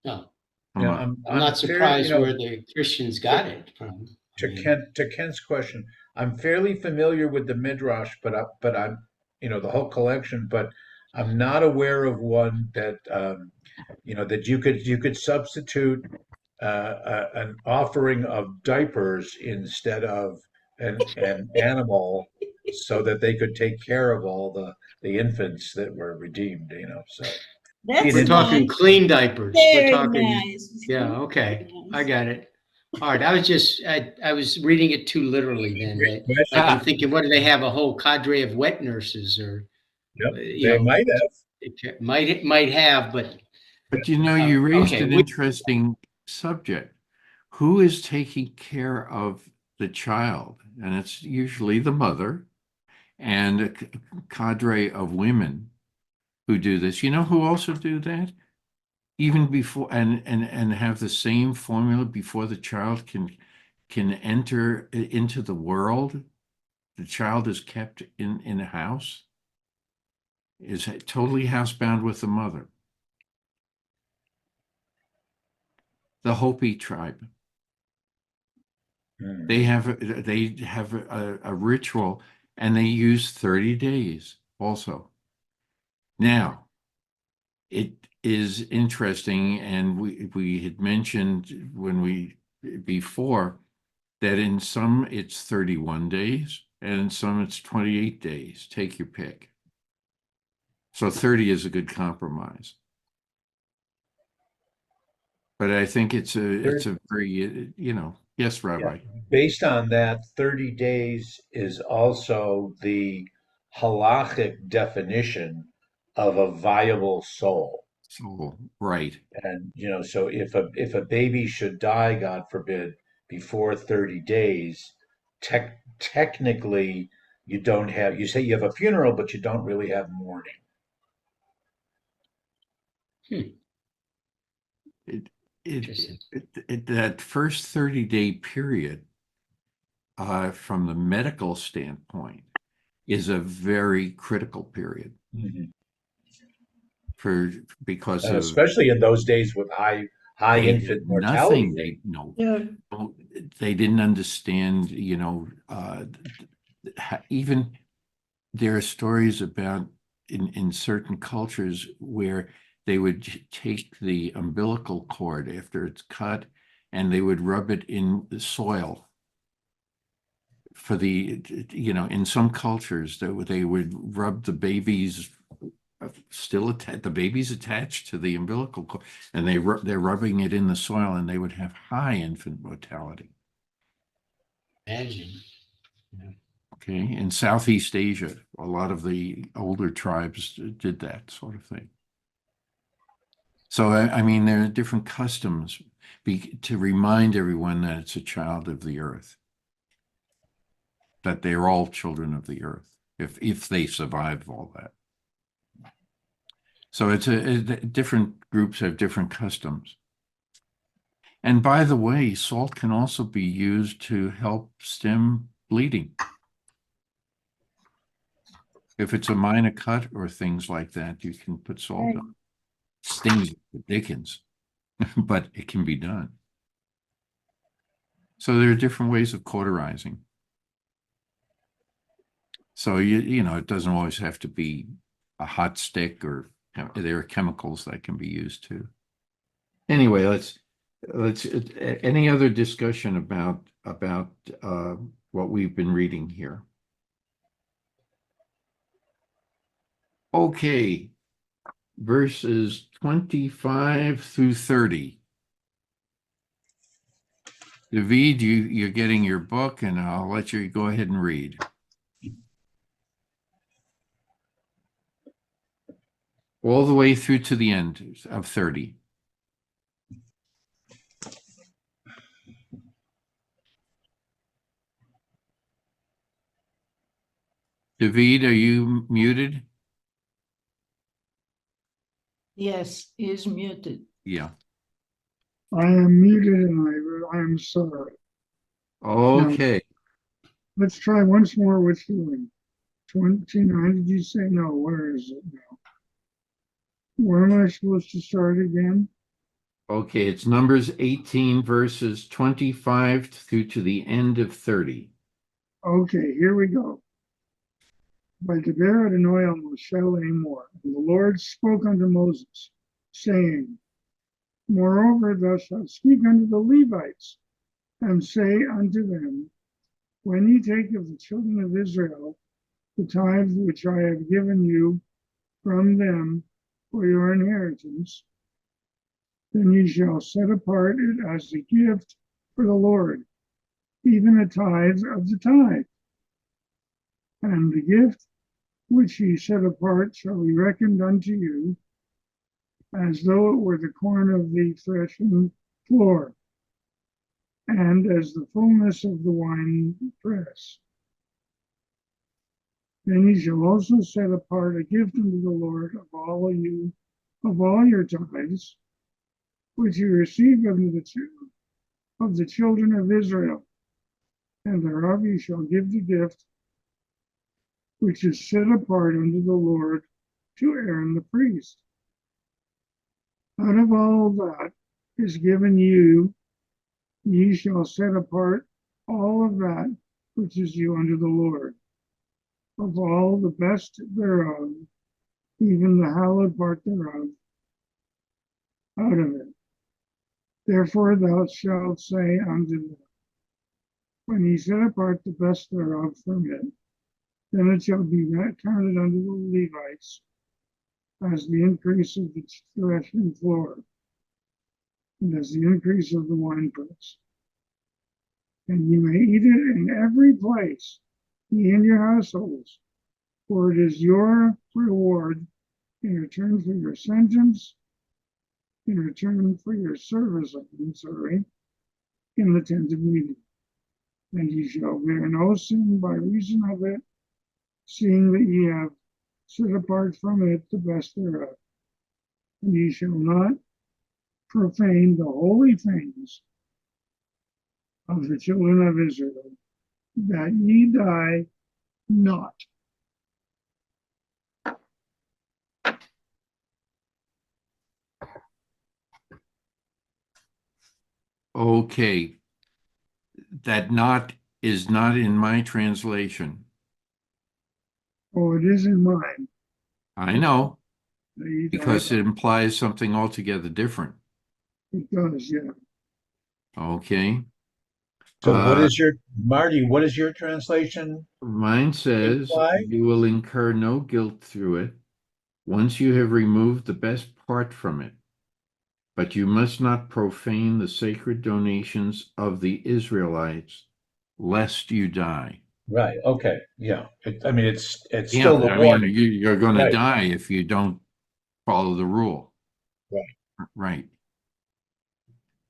No, Yeah, up. I'm not surprised where the Christians got it from. To Kent's question, I'm fairly familiar with the Midrash, but I'm the whole collection, but I'm not aware of one that that you could substitute an offering of diapers instead of an animal, so that they could take care of all the infants that were redeemed. So That's We're talking nice. clean diapers. We're Very talking, nice. yeah, okay, I got it. All right, I was reading it too literally then. great Like question. I'm thinking, what do they have, a whole cadre of wet nurses or, Yep, they might have. might have, but But you raised okay, an interesting subject. Who is taking care of the child? And it's usually the mother and a cadre of women who do this. You know who also do that? Even before and have the same formula before the child can enter into the world. The child is kept in a house, is totally housebound with the mother. The Hopi tribe. Hmm. They have a ritual, and they use 30 days also. Now, it is interesting, and we had mentioned before that in some it's 31 days, and in some it's 28 days. Take your pick. So 30 is a good compromise. But I think it's a very, yes, Rabbi. Based on that, 30 days is also the halachic definition of a viable soul. So, right. And so if a baby should die, God forbid, before 30 days, technically you say you have a funeral, but you don't really have mourning. That first 30-day period, from the medical standpoint, is a very critical period Mhm. because And of especially in those days with high they infant did mortality nothing. rate. They didn't understand. Even there are stories about in certain cultures where they would take the umbilical cord after it's cut and they would rub it in the soil for in some cultures they would rub the baby's the baby's attached to the umbilical cord, and they're rubbing it in the soil, and they would have high infant mortality. imagine. Okay, in Southeast Asia, a lot of the older tribes did that sort of thing. So, I mean, there are different customs to remind everyone that it's a child of the earth, that they're all children of the earth, if they survive all that. So different groups have different customs. And by the way, salt can also be used to help stem bleeding. If it's a minor cut or things like that, you can put salt on. Stings the dickens, but it can be done. So there are different ways of cauterizing. So you know, it doesn't always have to be a hot stick, or there are chemicals that can be used too. Anyway, let's any other discussion about what we've been reading here? Okay, verses 25 through 30. David, you're getting your book, and I'll let you go ahead and read. All the way through to the end of 30. David, are you muted? Yes, is muted. Yeah. I am muted and I am sorry. Okay. Let's try once more with healing. 29, did you say? No, where is it now? Where am I supposed to start again? Okay, it's Numbers 18, verses 25 through to the end of 30. Okay, here we go. By Deborah and Noel Moshe Lamor. And the Lord spoke unto Moses, saying, Moreover, thou shalt speak unto the Levites, and say unto them, When ye take of the children of Israel the tithes which I have given you from them for your inheritance, then ye shall set apart it as a gift for the Lord, even the tithes of the tithe. And the gift which ye set apart shall be reckoned unto you as though it were the corn of the threshing floor, and as the fullness of the wine press. Then ye shall also set apart a gift unto the Lord of all your tithes, which you receive of the children of Israel, and thereof ye shall give the gift which is set apart unto the Lord to Aaron the priest. Out of all that is given you, ye shall set apart all of that which is due unto the Lord, of all the best thereof, even the hallowed part thereof, out of it. Therefore thou shalt say unto them, When ye set apart the best thereof from it, then it shall be counted unto the Levites as the increase of the threshing floor, and as the increase of the winepress. And ye may eat it in every place, ye in your households, for it is your reward in return for your sentence, in return for your service, in the tent of meeting. And ye shall bear no sin by reason of it, seeing that ye have set apart from it the best thereof. And ye shall not profane the holy things of the children of Israel, that ye die not. Okay. That not is not in my translation. Oh, it is in mine. I know, That ye die because it not. implies something altogether different. It does, yeah. Okay. So what is your, Marty, what is your translation Mine says, imply? you will incur no guilt through it once you have removed the best part from it. But you must not profane the sacred donations of the Israelites, lest you die. Right, okay, yeah. I mean, it's Yeah, still the I mean, warning. you're going to Right. die if you don't follow the rule. Right. right.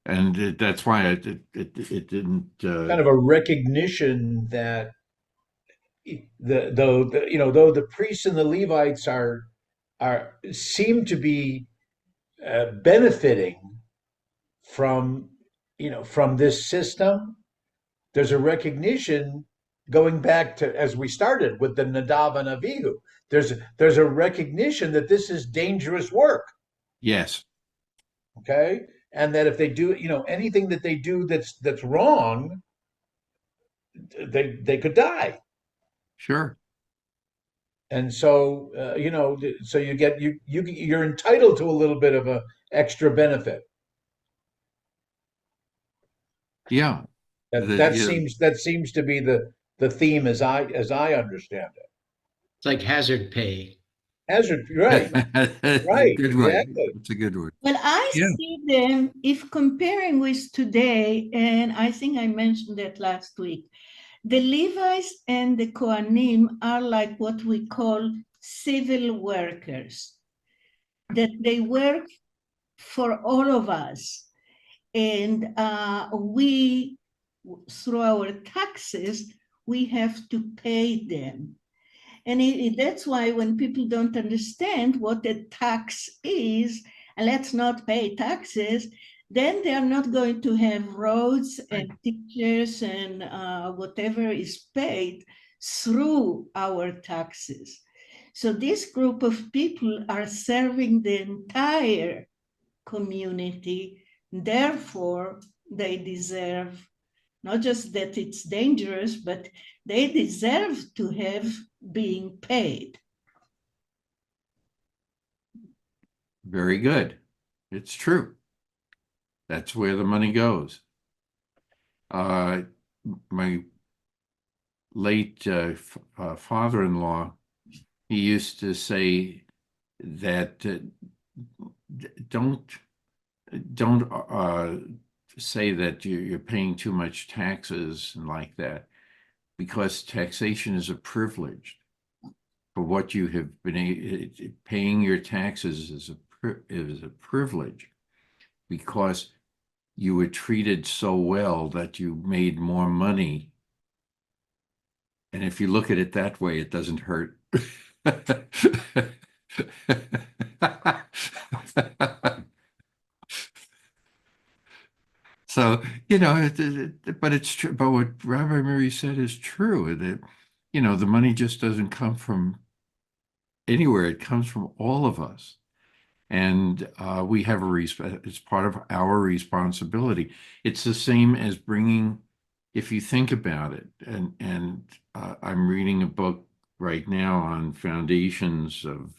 And that's why it didn't, Kind of a recognition that though the priests and the Levites are seem to be benefiting from from this system, there's a recognition going back to as we started with the Nadav and Avihu. There's a recognition that this is dangerous work, yes, okay, and that if they do anything that they do that's wrong, they could die. sure. And so so you're entitled to a little bit of a extra benefit. Yeah. Yeah. That seems to be the theme as I understand it. It's like hazard pay. Hazard, right, It's a right, good word. exactly. It's a good word. Well, I Yeah. see them, if comparing with today, and I think I mentioned that last week, the Levites and the Kohanim are like what we call civil workers, that they work for all of us. And we, through our taxes, we have to pay them. And that's why when people don't understand what a tax is, and let's not pay taxes, then they are not going to have roads and teachers and whatever is paid through our taxes. So this group of people are serving the entire community. Therefore, they deserve not just that it's dangerous, but they deserve to have being paid. Very good. It's true. That's where the money goes. My late father-in-law, he used to say that don't say that you're paying too much taxes and like that, because taxation is a privilege. For what you have been paying your taxes is a privilege, because you were treated so well that you made more money. And if you look at it that way, it doesn't hurt. So, but it's true. But what Rabbi Murray said is true, that, the money just doesn't come from anywhere. It comes from all of us. And we have it's part of our responsibility. It's the same as bringing, if you think about it, and I'm reading a book right now on foundations of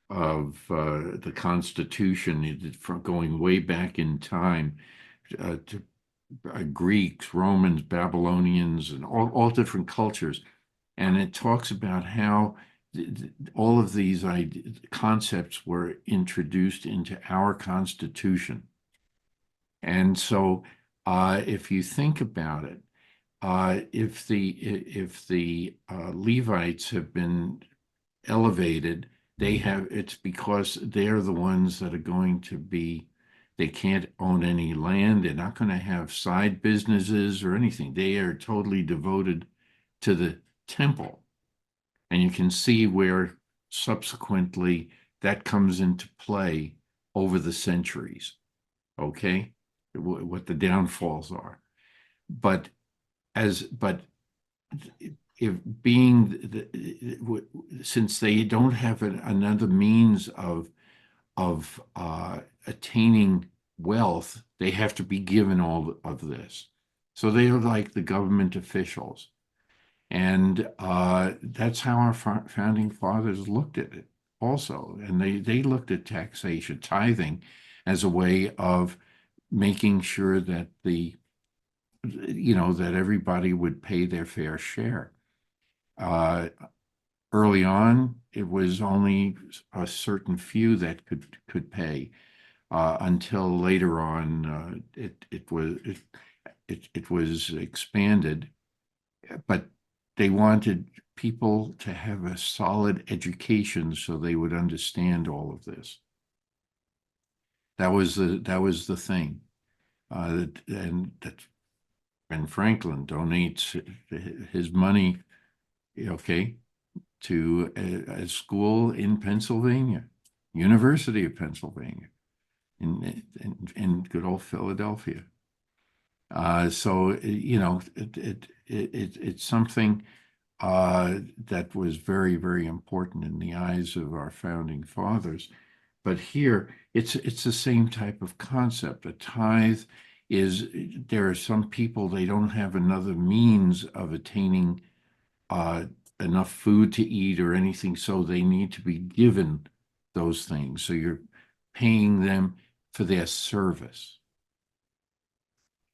the Constitution, from going way back in time to Greeks, Romans, Babylonians, and all different cultures. And it talks about how all of these concepts were introduced into our Constitution. And so if you think about it, if the Levites have been elevated, it's because they're the ones that are going to be, they can't own any land. They're not going to have side businesses or anything. They are totally devoted to the temple. And you can see where subsequently that comes into play over the centuries, okay? What the downfalls are. But if since they don't have another means of attaining wealth, they have to be given all of this. So they are like the government officials. And that's how our founding fathers looked at it also. And they looked at taxation, tithing, as a way of making sure that that everybody would pay their fair share. Early on, it was only a certain few that could pay, until later on it was expanded. But they wanted people to have a solid education so they would understand all of this. That was the thing. And that Ben Franklin donates his money, okay, to a school in Pennsylvania, University of Pennsylvania, in good old Philadelphia. So it's something that was very, very important in the eyes of our founding fathers. But here, it's the same type of concept. A tithe is, there are some people, they don't have another means of attaining enough food to eat or anything, so they need to be given those things. So you're paying them for their service.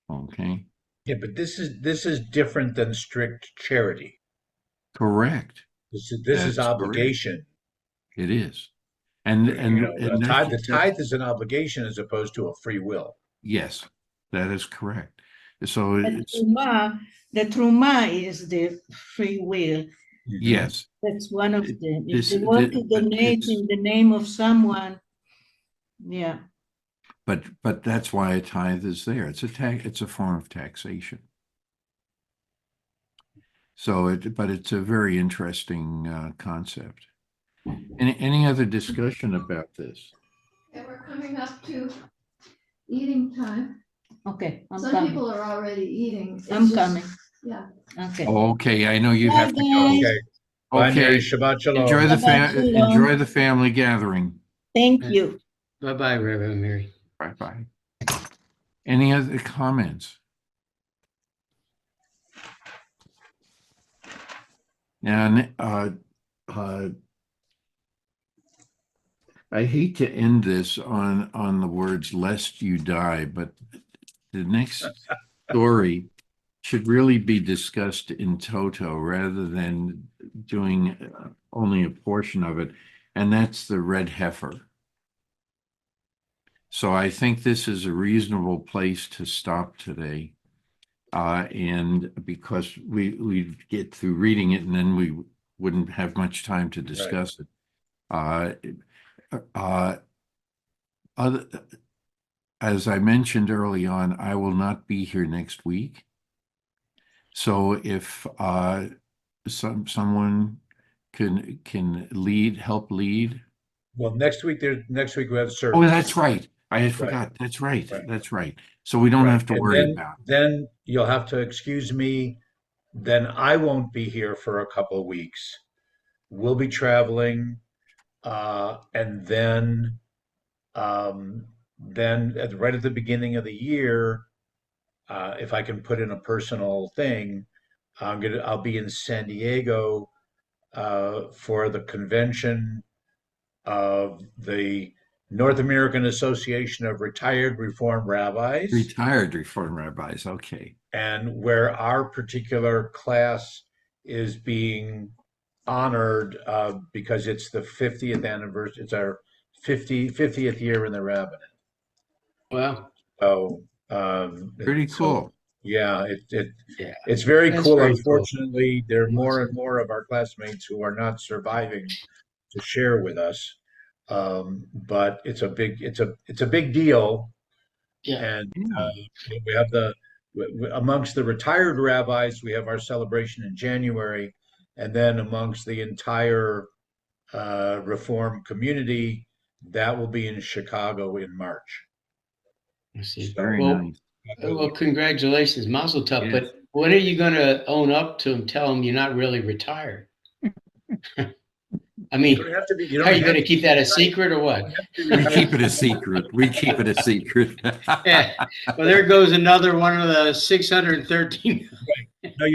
Okay, Yeah, but this is different than strict charity. correct. This is That's correct. obligation. It is. And The that's tithe is an obligation as opposed to a free will. yes, that is correct. So it's The truma is the free will. yes. That's one of them. If This- they want to but donate it's- in the name of someone, yeah. But that's why a tithe is there. It's a form of taxation. So but it's a very interesting concept. Any other discussion about this? And we're coming up to eating time. Okay, I'm Some coming. people are already eating. It's I'm just- coming. Yeah. Okay. Okay, I know you have to go. Bye, guys. Okay. Bye, Mary. Okay, Shabbat shalom. Shabbat shalom. enjoy the family gathering. Thank you. Bye-bye, Reverend Mary. Bye-bye. Any other comments? And I hate to end this on the words "lest you die," but the next story should really be discussed in toto rather than doing only a portion of it, and that's the red heifer. So I think this is a reasonable place to stop today. And because we get through reading it and then we wouldn't have much time to discuss it. As I mentioned early on, I will not be here next week. So if someone can help lead. Well, next week we have service. Oh, that's right. I had forgot. That's right. That's right. So we don't have to worry about it. Then you'll have to excuse me. Then I won't be here for a couple of weeks. We'll be traveling, and then right at the beginning of the year, if I can put in a personal thing, I'll be in San Diego for the convention of the North American Association of Retired Reform Rabbis. Retired Reform Rabbis, okay. And where our particular class is being honored because it's the 50th anniversary. It's our 50th year in the rabbinate. Wow. So Pretty cool. Yeah, Yeah. it's very That's cool. very cool. Unfortunately, there are more and more of our classmates who are not surviving to share with us. But it's a big deal. Yeah. And we have amongst the retired rabbis, we have our celebration in January, and then amongst the entire Reform community, that will be in Chicago in March. I see. Very Well, nice. well, congratulations, Mazel Tov. Yes. But when are you going to own up to him? Tell him you're not really retired. I mean, You don't have to be. are you going to keep that a secret or what? We keep it a secret. We keep it a secret. Yeah. Well, there goes another one of the 613. No,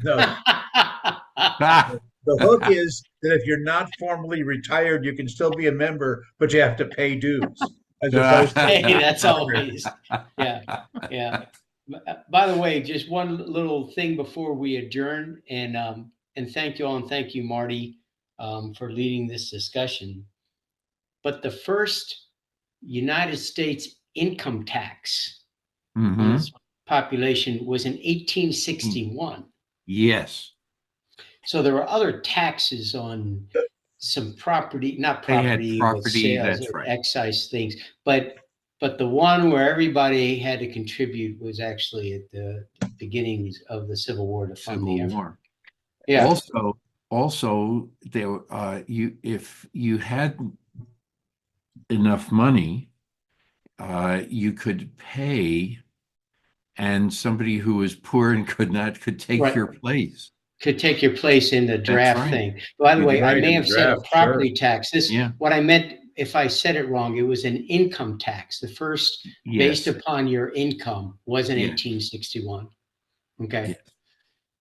no. The hook is that if you're not formally retired, you can still be a member, but you have to pay dues. As opposed to Hey, that's always, yeah. By the way, just one little thing before we adjourn, and thank you all, and thank you, Marty, for leading this discussion. But the first United States income tax on Mhm. its population was in 1861. Yes. So there were other taxes on some property, not They had property, property, but sales that's or right. excise things. But But the one where everybody had to contribute was actually at the beginnings of the Civil War to fund the Civil effort. War. Yeah. Also, there, if you had enough money, you could pay, and somebody who was poor and could take Right. your place. Could take your place in the draft right. thing. By the You way, I right, may in have the said a draft, property sure. tax. What I meant, if I said it wrong, it was an income tax. The first based Yes. upon your income was in Yes. 1861. Okay. Yes.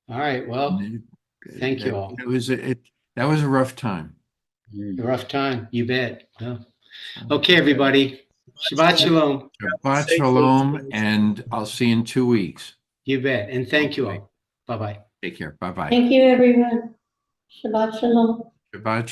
All right. Well, thank you all. That was a rough time. A rough time. You bet. Yeah. Okay, everybody. Shabbat shalom. Shabbat shalom, and I'll see you in 2 weeks. You bet. And thank you Okay. all. Bye-bye. Take care. Bye-bye. Thank you, everyone. Shabbat shalom. Shabbat